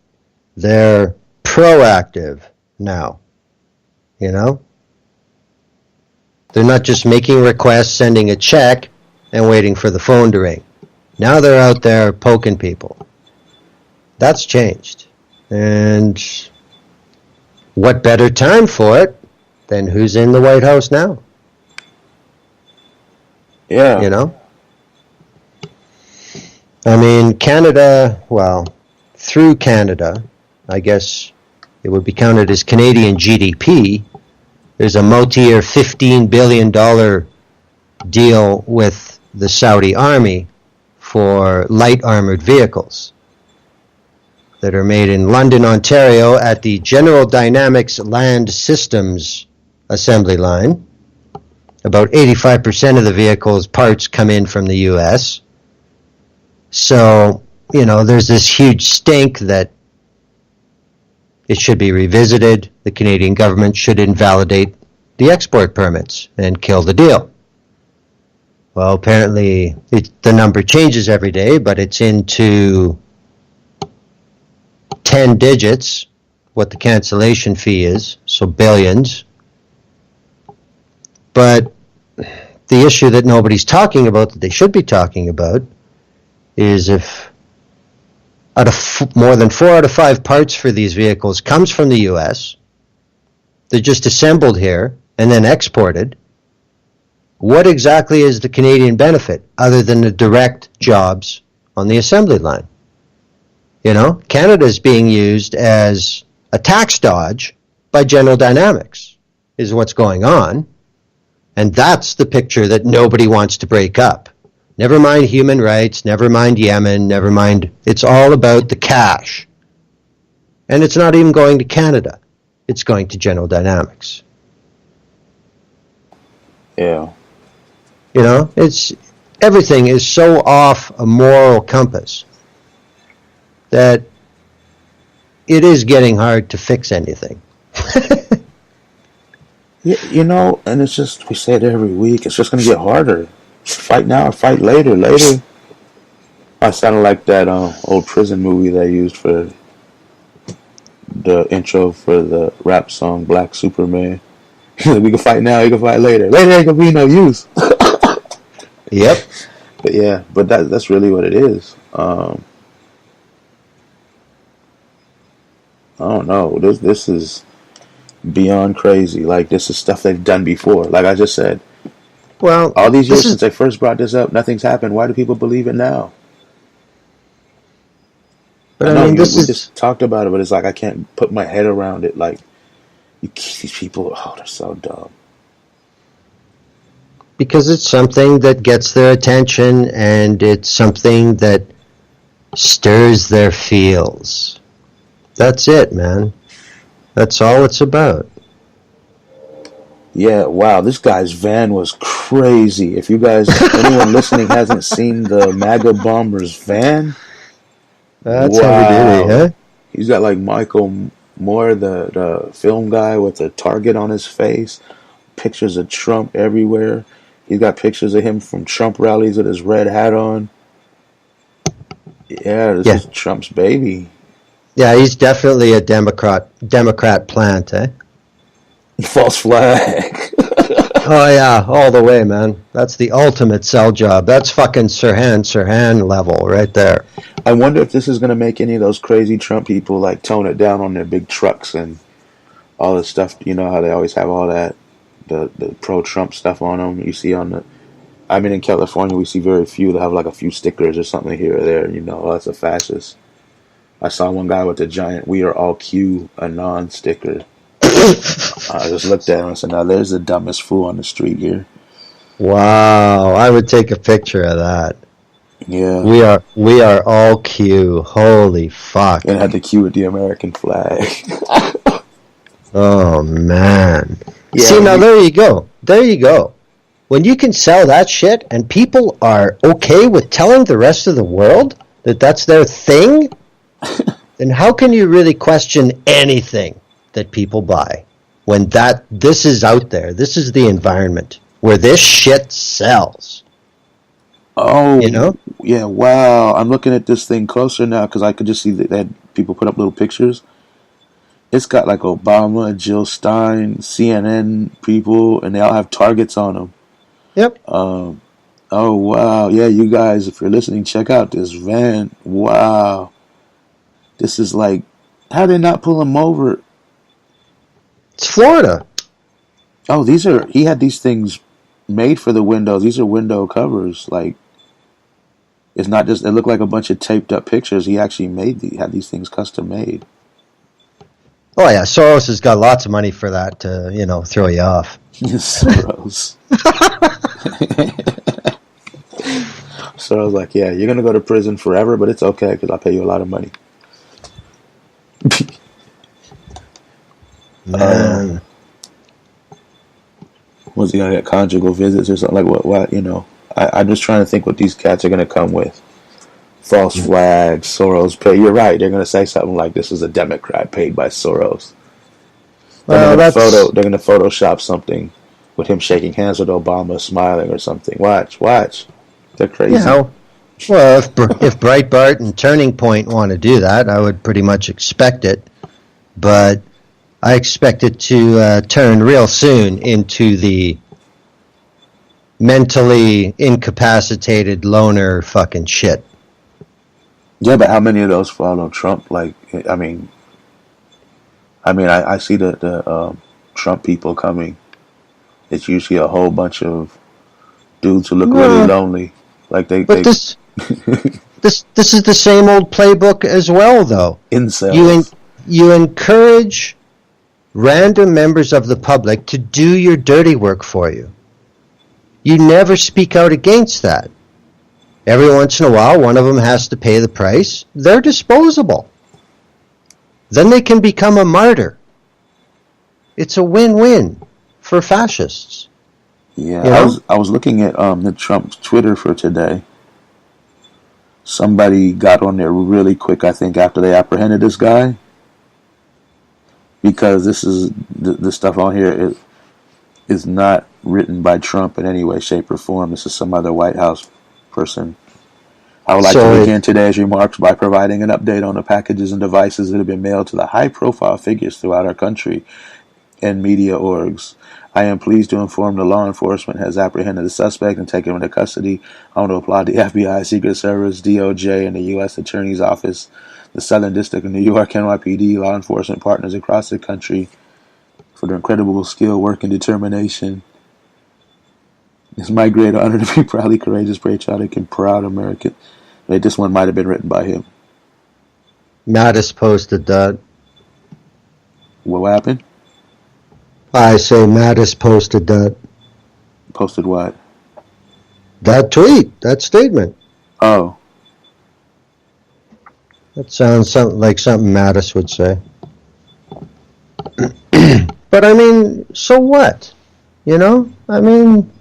They're proactive now. They're not just making requests, sending a check, and waiting for the phone to ring. Now they're out there poking people. That's changed. And what better time for it than who's in the White House now? Yeah. I mean, Canada, through Canada, I guess it would be counted as Canadian GDP. There's a multi-year $15 billion deal with the Saudi army for light armored vehicles that are made in London, Ontario at the General Dynamics Land Systems assembly line. About 85% of the vehicle's parts come in from the U.S. So, there's this huge stink that it should be revisited. The Canadian government should invalidate the export permits and kill the deal. Well, apparently the number changes every day, but it's into 10 digits what the cancellation fee is, so billions. But the issue that nobody's talking about, that they should be talking about, is if more than 4 out of 5 parts for these vehicles comes from the U.S. They're just assembled here and then exported. What exactly is the Canadian benefit other than the direct jobs on the assembly line? You know, Canada is being used as a tax dodge by General Dynamics, is what's going on. And that's the picture that nobody wants to break up. Never mind human rights, never mind Yemen, never mind. It's all about the cash. And it's not even going to Canada. It's going to General Dynamics. Yeah. You know, everything is so off a moral compass that it is getting hard to fix anything. You know, and it's just, we say it every week, it's just going to get harder. Fight now or fight later. Later, I sounded like that old prison movie they used for the intro for the rap song Black Superman. We can fight now, you can fight later. Later ain't going to be no use. Yep. But yeah, but that's really what it is. I don't know. This is beyond crazy. Like, this is stuff they've done before. Like I just said, Well, all these years since they first brought this up, nothing's happened. Why do people believe it now? But I know I mean, we just talked about it, but it's like I can't put my head around it. Like, these people, they're so dumb. Because it's something that gets their attention, and it's something that stirs their feels. That's it, man. That's all it's about. Yeah, wow, this guy's van was crazy. If you guys, anyone listening hasn't seen the MAGA Bomber's van, that's heavy duty, huh? He's got like Michael Moore, the film guy, with the target on his face, pictures of Trump everywhere. He's got pictures of him from Trump rallies with his red hat on. Yeah, this is Trump's baby. Yeah, he's definitely a Democrat plant, eh? False flag. Oh yeah, all the way, man. That's the ultimate sell job. That's fucking Sirhan level right there. I wonder if this is going to make any of those crazy Trump people like tone it down on their big trucks and all this stuff. You know how they always have all that, the pro-Trump stuff on them. You see on the, I mean, in California, we see very few that have like a few stickers or something here or there. You know, that's a fascist. I saw one guy with a giant "We Are All Q" Anon sticker. I just looked at him and said, "Now there's the dumbest fool on the street here." Wow, I would take a picture of that. Yeah, we are all Q. Holy fuck! And had the Q with the American flag. Oh man! Yeah, see, now there you go. There you go. When you can sell that shit and people are okay with telling the rest of the world that that's their thing, then how can you really question anything that people buy when this is out there? This is the environment where this shit sells. Oh, you know? Yeah, wow. I'm looking at this thing closer now because I could just see that people put up little pictures. It's got like Obama, Jill Stein, CNN people, and they all have targets on them. Yep. Oh, wow. Yeah, you guys, if you're listening, check out this van. Wow. This is like, how did they not pull him over? It's Florida. Oh, he had these things made for the windows. These are window covers. Like, it's not just, it looked like a bunch of taped up pictures. He actually had these things custom made. Oh yeah, Soros has got lots of money for that to, throw you off. Soros. So I was like, yeah, you're going to go to prison forever, but it's okay because I'll pay you a lot of money. Man. Was he going to get conjugal visits or something? Like, what I'm just trying to think what these cats are going to come with. False flags, Soros pay. You're right. They're going to say something like this is a Democrat paid by Soros. They're going to Photoshop something with him shaking hands with Obama, smiling or something. Watch. They're crazy. Well, if Breitbart and Turning Point want to do that, I would pretty much expect it. But I expect it to turn real soon into the mentally incapacitated loner fucking shit. Yeah, but how many of those follow Trump? Like, I see the Trump people coming. It's usually a whole bunch of dudes who look really No, lonely. Like but this is the same old playbook as well, though. You incels. you encourage random members of the public to do your dirty work for you. You never speak out against that. Every once in a while, one of them has to pay the price. They're disposable. Then they can become a martyr. It's a win-win for fascists. Yeah, You know? I was looking at the Trump's Twitter for today. Somebody got on there really quick, I think, after they apprehended this guy, because this is the stuff on here is not written by Trump in any way, shape, or form. This is some other White House person. I would like to begin today's remarks by providing an update on the packages and devices that have been mailed to the high-profile figures throughout our country and media orgs. I am pleased to inform the law enforcement has apprehended the suspect and taken him into custody. I want to applaud the FBI, Secret Service, DOJ, and the U.S. Attorney's Office, the Southern District of New York, NYPD, law enforcement partners across the country for their incredible skill, work, and determination. It's my great honor to be proudly courageous, patriotic, and proud American. Wait, this one might have been written by him. Mattis posted that. What happened? I say Mattis posted that. Posted what? That tweet, that statement. Oh. That sounds like something Mattis would say. But I mean, so what? You know? I mean,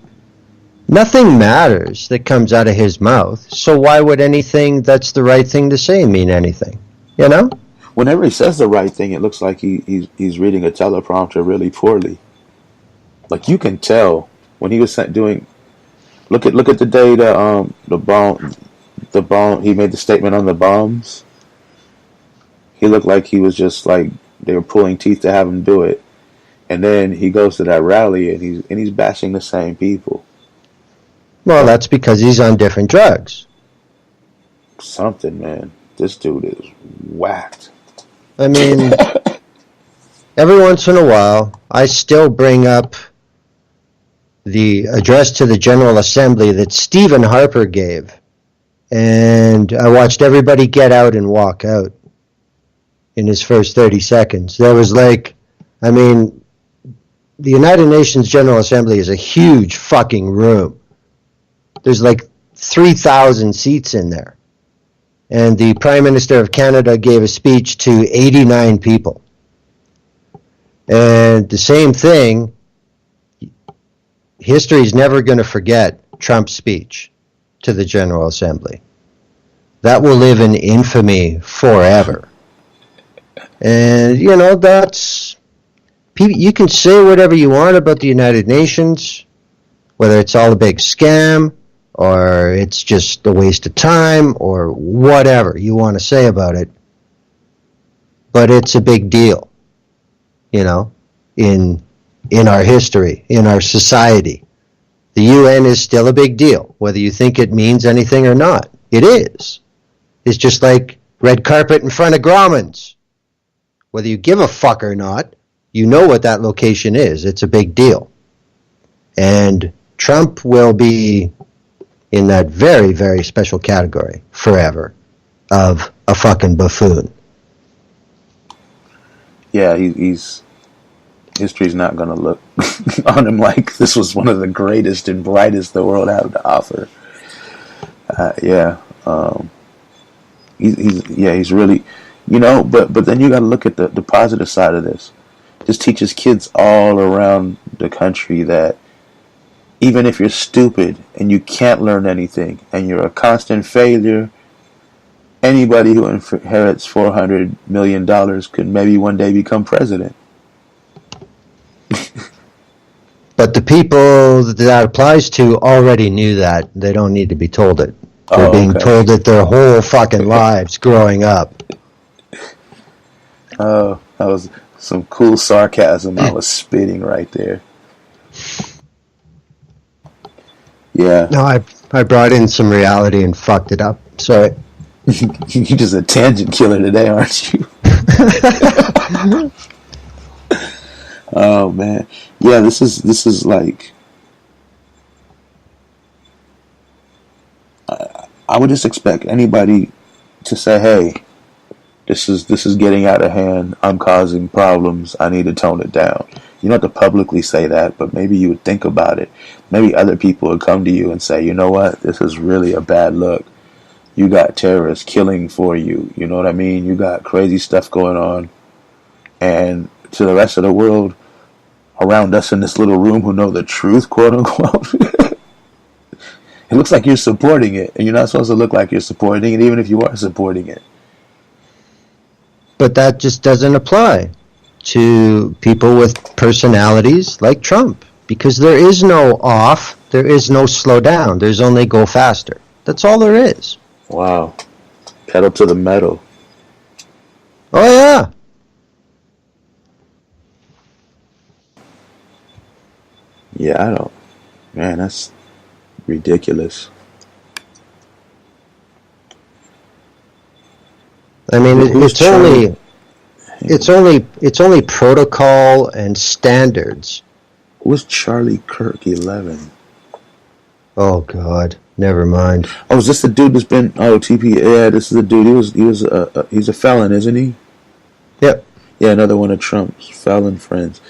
nothing matters that comes out of his mouth. So why would anything that's the right thing to say mean anything? You know? Whenever he says the right thing, it looks like he's reading a teleprompter really poorly. Like, you can tell when he was doing. Look at the day the bomb he made the statement on the bombs. He looked like he was just like they were pulling teeth to have him do it, and then he goes to that rally and he's bashing the same people. Well, that's because he's on different drugs. Something, man. This dude is whacked. I mean, every once in a while, I still bring up the address to the General Assembly that Stephen Harper gave. And I watched everybody get out and walk out in his first 30 seconds. There was the United Nations General Assembly is a huge fucking room. There's like 3,000 seats in there. And the Prime Minister of Canada gave a speech to 89 people. And the same thing, history is never going to forget Trump's speech to the General Assembly. That will live in infamy forever. And, you know, you can say whatever you want about the United Nations, whether it's all a big scam, or it's just a waste of time, or whatever you want to say about it. But it's a big deal, you know, in our history, in our society. The UN is still a big deal, whether you think it means anything or not. It is. It's just like red carpet in front of Grauman's. Whether you give a fuck or not, you know what that location is. It's a big deal. And Trump will be in that very, very special category forever of a fucking buffoon. Yeah, history's not going to look on him like this was one of the greatest and brightest the world had to offer. He's really, you know, but then you got to look at the positive side of this. This teaches kids all around the country that even if you're stupid and you can't learn anything and you're a constant failure, anybody who inherits $400 million could maybe one day become president. But the people that applies to already knew that. They don't need to be told it. They're being told it their whole fucking lives growing up. Oh, that was some cool sarcasm I was spitting right there. Yeah. No, I brought in some reality and fucked it up. Sorry. You're just a tangent killer today, aren't you? Oh man, yeah. This is like I would just expect anybody to say, "Hey, this is getting out of hand. I'm causing problems. I need to tone it down." You don't have to publicly say that, but maybe you would think about it. Maybe other people would come to you and say, "You know what? This is really a bad look. You got terrorists killing for you. You know what I mean? You got crazy stuff going on." And to the rest of the world around us in this little room who know the truth, quote unquote, it looks like you're supporting it. And you're not supposed to look like you're supporting it, even if you are supporting it. But that just doesn't apply to people with personalities like Trump, because there is no off, there is no slow down, there's only go faster. That's all there is. Wow. Pedal to the metal. Oh yeah. Yeah, I don't. Man, that's ridiculous. I mean, Who's Charlie? it's only protocol and standards. Who was Charlie Kirk 11? Oh God, never mind. Oh, is this the dude that's been? Oh, TP. Yeah, this is the dude. He's a felon, isn't he? Yep. Yeah, another one of Trump's felon friends.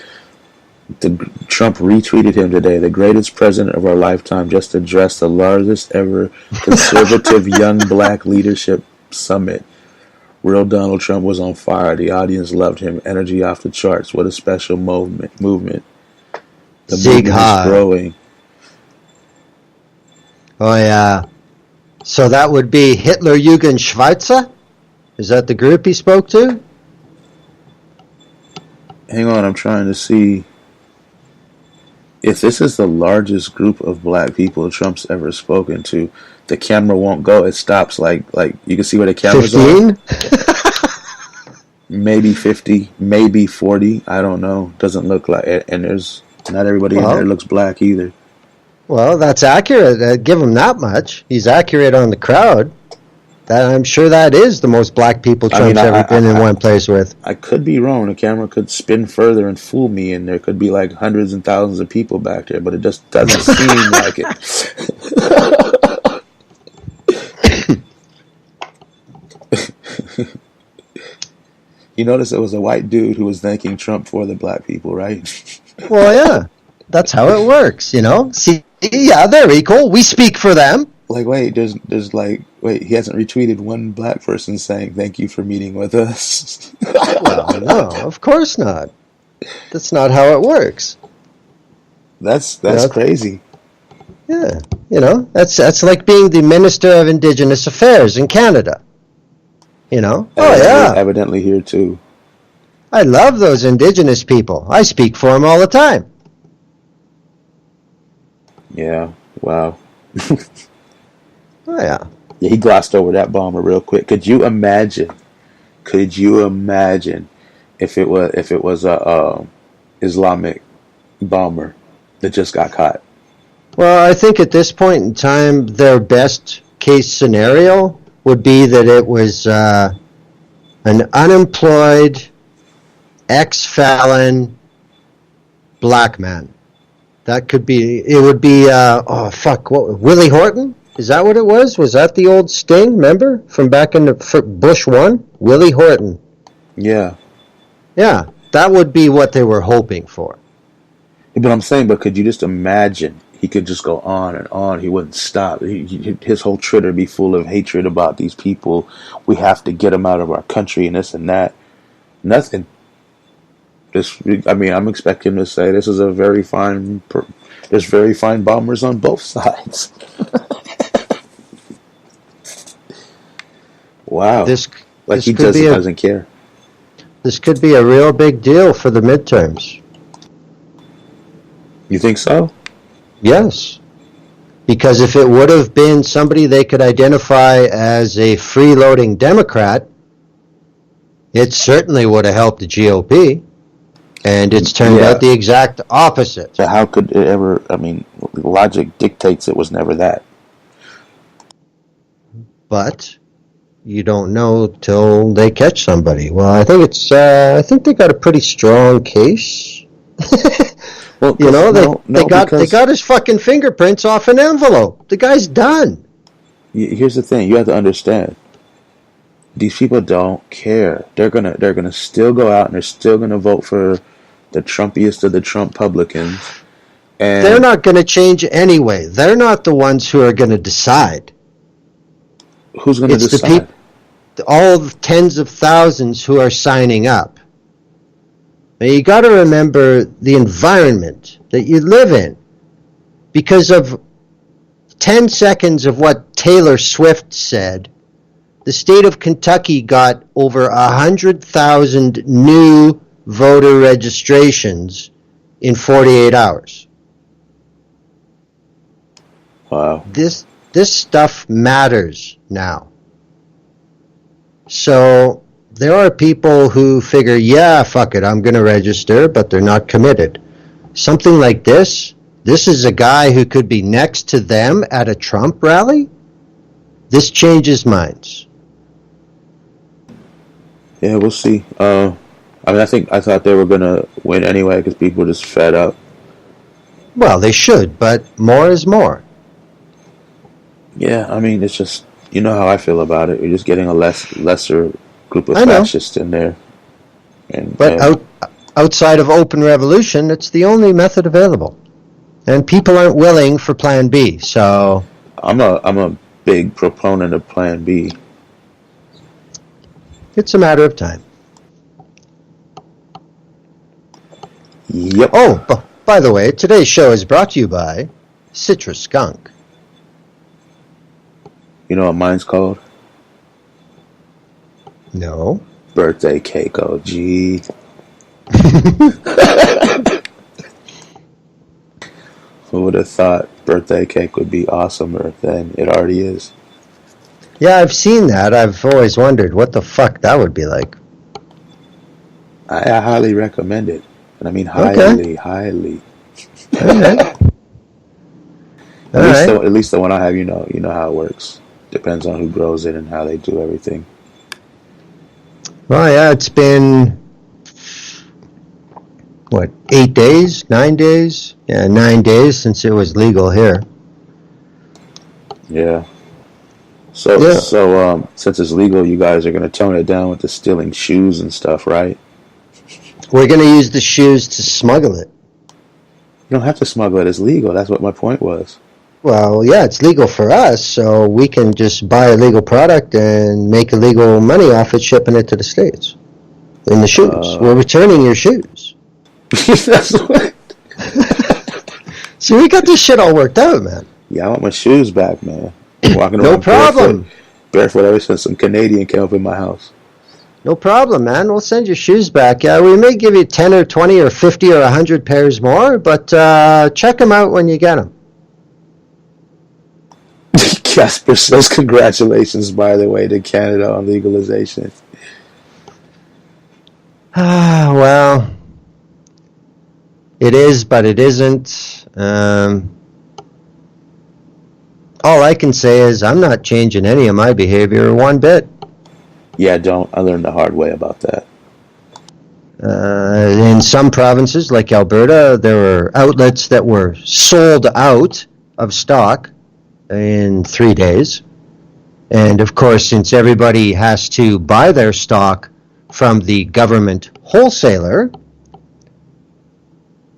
Trump retweeted him today. The greatest president of our lifetime just addressed the largest ever conservative young black leadership summit. Real Donald Trump was on fire. The audience loved him. Energy off the charts. What a special movement. The Sieg movement Heil. is growing. Oh yeah. So that would be Hitler Jugend Schweizer? Is that the group he spoke to? Hang on, I'm trying to see if this is the largest group of black people Trump's ever spoken to. The camera won't go. It stops like you can see where the camera's 15? on. Maybe 50, maybe 40. I don't know. Doesn't look like it. And there's not everybody in there looks black either. Well, that's accurate. Give him that much. He's accurate on the crowd. I'm sure that is the most black people Trump's ever been in one place with. I could be wrong. The camera could spin further and fool me, and there could be like hundreds and thousands of people back there, but it just doesn't seem like it. You notice it was a white dude who was thanking Trump for the black people, right? Well, yeah. That's how it works, you know? See, yeah, they're equal. We speak for them. Like, wait, he hasn't retweeted one black person saying thank you for meeting with us. Well, no, of course not. That's not how it works. That's crazy. Yeah, you know, that's like being the Minister of Indigenous Affairs in Canada. You know? Evidently here too. I love those Indigenous people. I speak for them all the time. Yeah, wow. Oh, yeah. Yeah, he glossed over that bomber real quick. Could you imagine if it was a Islamic bomber that just got caught? Well, I think at this point in time, their best case scenario would be that it was an unemployed, ex-felon black man. That could be, it would be, Willie Horton? Is that what it was? Was that the old Sting, remember? From back in the Bush 1? Willie Horton. Yeah. Yeah, that would be what they were hoping for. But I'm saying, could you just imagine? He could just go on and on. He wouldn't stop. His whole Twitter would be full of hatred about these people. We have to get them out of our country and this and that. Nothing. I'm expecting him to say this is there's very fine bombers on both sides. Wow. He doesn't care. This could be a real big deal for the midterms. You think so? Yes. Because if it would have been somebody they could identify as a freeloading Democrat, it certainly would have helped the GOP. And it's turned out the exact opposite. So how could it ever, logic dictates it was never that. But you don't know till they catch somebody. Well, I think I think they got a pretty strong case. Well, You know, they because got his fucking fingerprints off an envelope. The guy's done. here's the thing: you have to understand. These people don't care. They're gonna still go out and they're still gonna vote for the Trumpiest of the Trump publicans. And They're not going to change anyway. They're not the ones who are going to decide. who's gonna It's the decide? all the tens of thousands who are signing up. Now, you got to remember the environment that you live in. Because of 10 seconds of what Taylor Swift said, the state of Kentucky got over 100,000 new voter registrations in 48 hours. Wow. This stuff matters now. So there are people who figure, yeah, fuck it, I'm going to register, but they're not committed. Something like this is a guy who could be next to them at a Trump rally. This changes minds. Yeah, we'll see. I mean, I thought they were gonna win anyway because people were just fed up. Well, they should, but more is more. Yeah, I mean, it's just you know how I feel about it. You're just getting a lesser group of I know. fascists in there, and But outside of open revolution, it's the only method available. And people aren't willing for Plan B, so I'm a big proponent of Plan B. it's a matter of time. Yep. Oh, by the way, today's show is brought to you by Citrus Skunk. You know what mine's called? No. Birthday cake. Oh, gee. Who would have thought birthday cake would be awesomer than it already is? Yeah, I've seen that. I've always wondered what the fuck that would be like. I highly recommend it. And I mean Okay. highly. All right. All right. At least the one I have, you know how it works. Depends on who grows it and how they do everything. Well, yeah, it's been, 8 days? 9 days? Yeah, 9 days since it was legal here. Yeah. So since it's legal, you guys are gonna tone it down with the stealing shoes and stuff, right? We're going to use the shoes to smuggle it. You don't have to smuggle it. It's legal. That's what my point was. Well, yeah, it's legal for us, so we can just buy a legal product and make illegal money off it, shipping it to the States. In the shoes. We're returning your shoes. That's what. See, we got this shit all worked out, man. Yeah, I want my shoes back, man. Walking No around problem. barefoot ever since some Canadian came up in my house. No problem, man. We'll send your shoes back. Yeah, we may give you 10 or 20 or 50 or 100 pairs more, but check them out when you get them. Casper says congratulations, by the way, to Canada on legalization. Well, it is, but it isn't. All I can say is I'm not changing any of my behavior one bit. Yeah, don't. I learned the hard way about that. In some provinces, like Alberta, there were outlets that were sold out of stock in 3 days. And of course, since everybody has to buy their stock from the government wholesaler,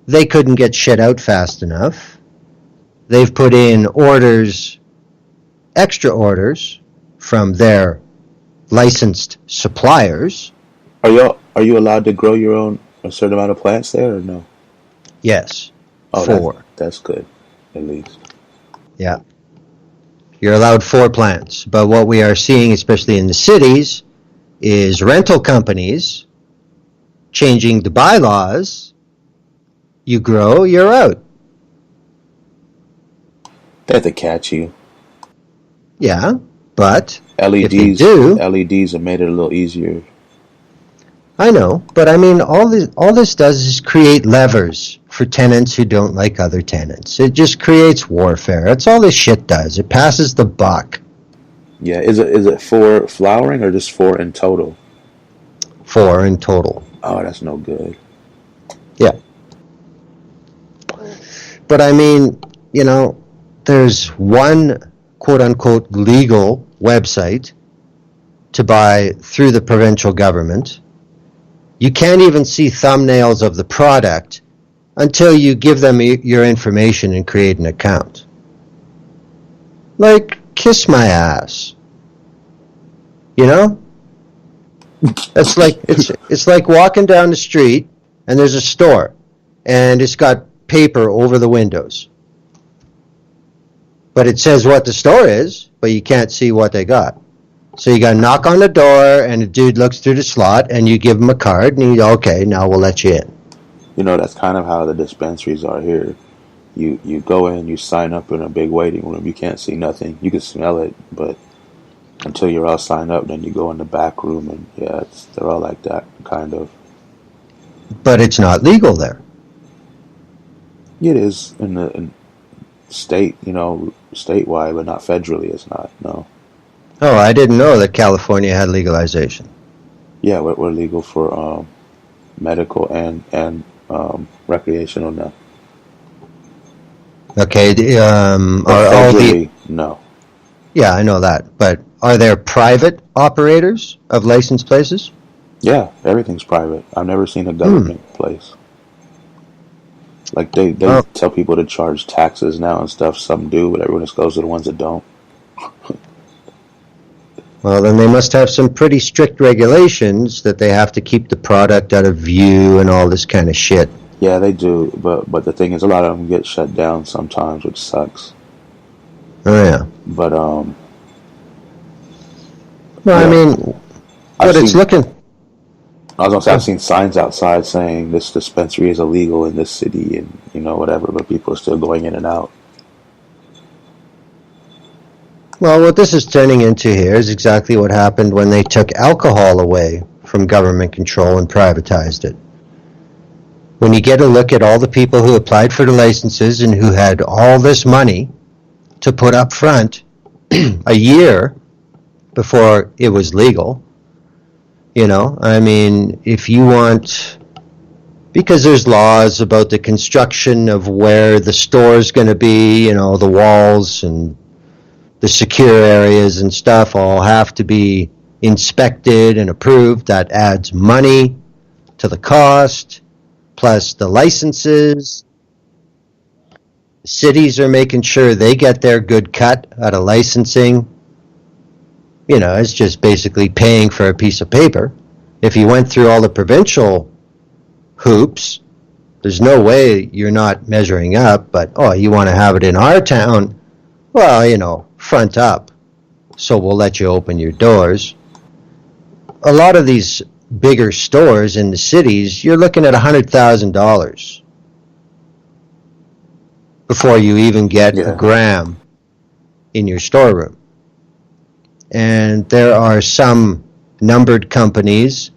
they couldn't get shit out fast enough. They've put in orders, extra orders, from their licensed suppliers. Are you allowed to grow your own a certain amount of plants there or no? Yes. Oh, 4. That's good, at least. Yeah. You're allowed 4 plants. But what we are seeing, especially in the cities, is rental companies changing the bylaws. You grow, you're out. They have to catch you. Yeah, but LEDs, if they do, LEDs have made it a little easier. I know, but I mean, all this does is create levers for tenants who don't like other tenants. It just creates warfare. That's all this shit does. It passes the buck. Yeah, is it for flowering or just four in total? 4 in total. Oh, that's no good. Yeah. But I mean, there's one quote unquote legal website to buy through the provincial government. You can't even see thumbnails of the product until you give them your information and create an account. Like, kiss my ass. You know? It's like walking down the street and there's a store and it's got paper over the windows. But it says what the store is, but you can't see what they got. So you got to knock on the door and the dude looks through the slot and you give him a card and he's okay, now we'll let you in. That's kind of how the dispensaries are here. You go in, you sign up in a big waiting room. You can't see nothing. You can smell it, but until you're all signed up, then you go in the back room, and yeah, they're all like that, kind of. But it's not legal there. It is in the state, statewide, but not federally. It's not. No. Oh, I didn't know that California had legalization. Yeah, we're legal for medical and recreational now. Okay, are all Federally, no. Yeah, I know that. But are there private operators of licensed places? Yeah, everything's private. I've never seen a government place. Like they tell people to charge taxes now and stuff. Some do, but everyone just goes to the ones that don't. Well, then they must have some pretty strict regulations that they have to keep the product out of view and all this kind of shit. Yeah, they do, but the thing is, a lot of them get shut down sometimes, which sucks. Oh yeah. But well, yeah, I mean, but it's looking. I was gonna say I've seen signs outside saying this dispensary is illegal in this city, and whatever, but people are still going in and out. Well, what this is turning into here is exactly what happened when they took alcohol away from government control and privatized it. When you get a look at all the people who applied for the licenses and who had all this money to put up front a year before it was legal, I mean, if you want, because there's laws about the construction of where the store's going to be, the walls and the secure areas and stuff all have to be inspected and approved. That adds money to the cost, plus the licenses. Cities are making sure they get their good cut out of licensing. It's just basically paying for a piece of paper. If you went through all the provincial hoops, there's no way you're not measuring up, but, you want to have it in our town? Well, front up, so we'll let you open your doors. A lot of these bigger stores in the cities, you're looking at $100,000 before you even get a gram in your storeroom. And there are some numbered companies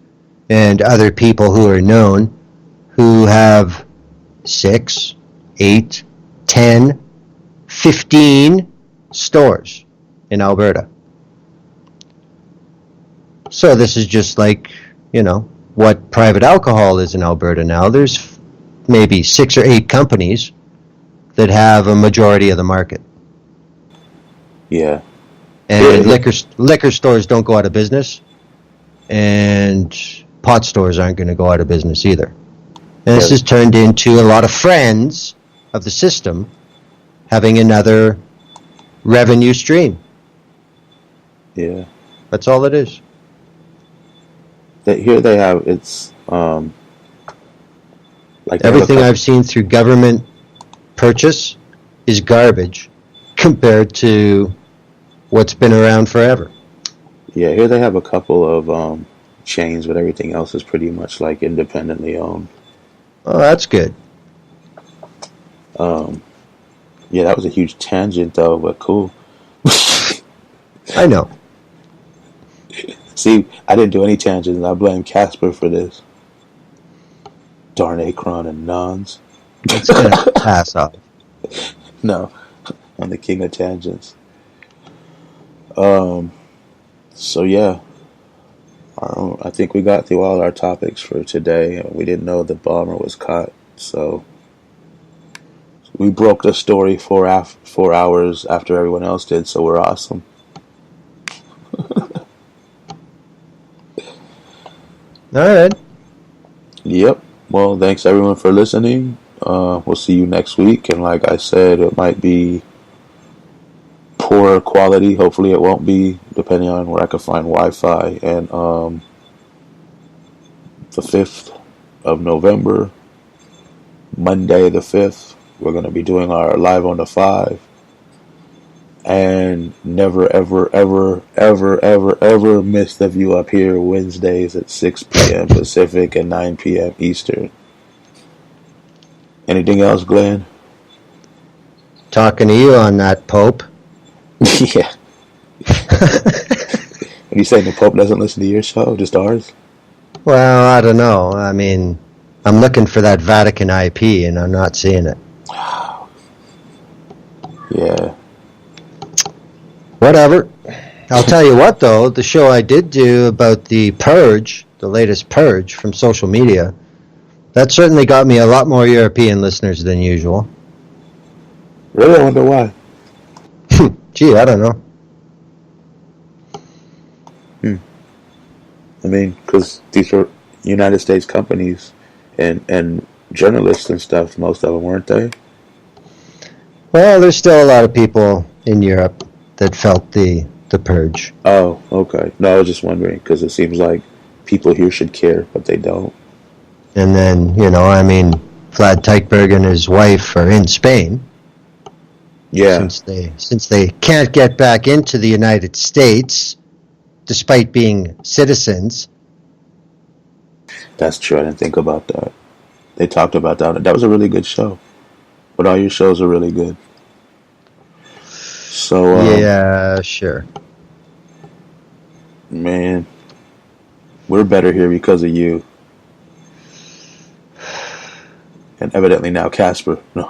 and other people who are known who have 6, 8, 10, 15 stores in Alberta. So this is just like, what private alcohol is in Alberta now. There's maybe 6 or 8 companies that have a majority of the market. Yeah. And liquor stores don't go out of business, and pot stores aren't going to go out of business either. And this has turned into a lot of friends of the system having another revenue stream. Yeah. That's all it is. Here they have, it's like everything I've seen through government purchase is garbage compared to what's been around forever. Yeah, here they have a couple of chains, but everything else is pretty much like independently owned. Oh, that's good. Yeah, that was a huge tangent though, but cool. I know. See, I didn't do any tangents. I blame Casper for this. Darn Akron and nuns. It's gonna pass off. No, I'm the king of tangents. Um, so yeah, I think we got through all our topics for today. We didn't know the bomber was caught, so we broke the story 4 hours after everyone else did. So we're awesome. All right. Yep. Well, thanks everyone for listening. We'll see you next week. And like I said, it might be poor quality. Hopefully, it won't be, depending on where I can find Wi-Fi. And the 5th of November, Monday the 5th, we're going to be doing our Live on the 5. And never, ever, ever, ever, ever, ever miss the view up here Wednesdays at 6 p.m. Pacific and 9 p.m. Eastern. Anything else, Glenn? Talking to you on that, Pope. Yeah. Are you saying the Pope doesn't listen to your show, just ours? Well, I don't know. I mean, I'm looking for that Vatican IP, and I'm not seeing it. Yeah. Whatever. I'll tell you what, though, the show I did do about the purge, the latest purge from social media, that certainly got me a lot more European listeners than usual. Really? I wonder why. Gee, I don't know. I mean, because these were United States companies and journalists and stuff, most of them, weren't they? Well, there's still a lot of people in Europe that felt the purge. Oh, okay. No, I was just wondering, because it seems like people here should care, but they don't. And then, I mean, Vlad Teichberg and his wife are in Spain. Yeah. Since they can't get back into the United States, despite being citizens. That's true. I didn't think about that. They talked about that. That was a really good show. But all your shows are really good. So, yeah, sure. Man, we're better here because of you. And evidently now Casper. No.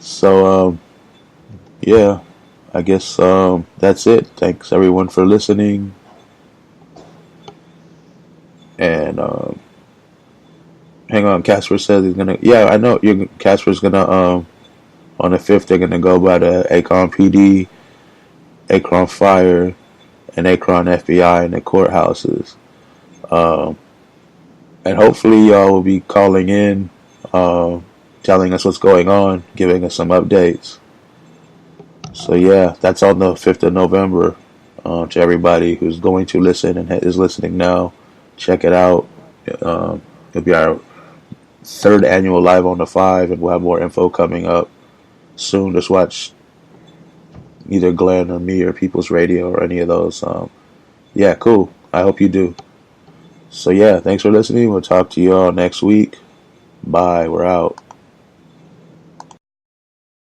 So, yeah, I guess that's it. Thanks everyone for listening. And hang on, Casper says he's gonna. Yeah, I know. Casper's gonna. On the 5th, they're gonna go by the Akron PD, Akron Fire, and Akron FBI in the courthouses. And hopefully, y'all will be calling in, telling us what's going on, giving us some updates. So yeah, that's on the 5th of November. To everybody who's going to listen and is listening now, check it out. It'll be our 3rd annual Live on the 5, and we'll have more info coming up soon. Just watch either Glenn or me or People's Radio or any of those. Yeah, cool. I hope you do. So yeah, thanks for listening. We'll talk to you all next week. Bye. We're out.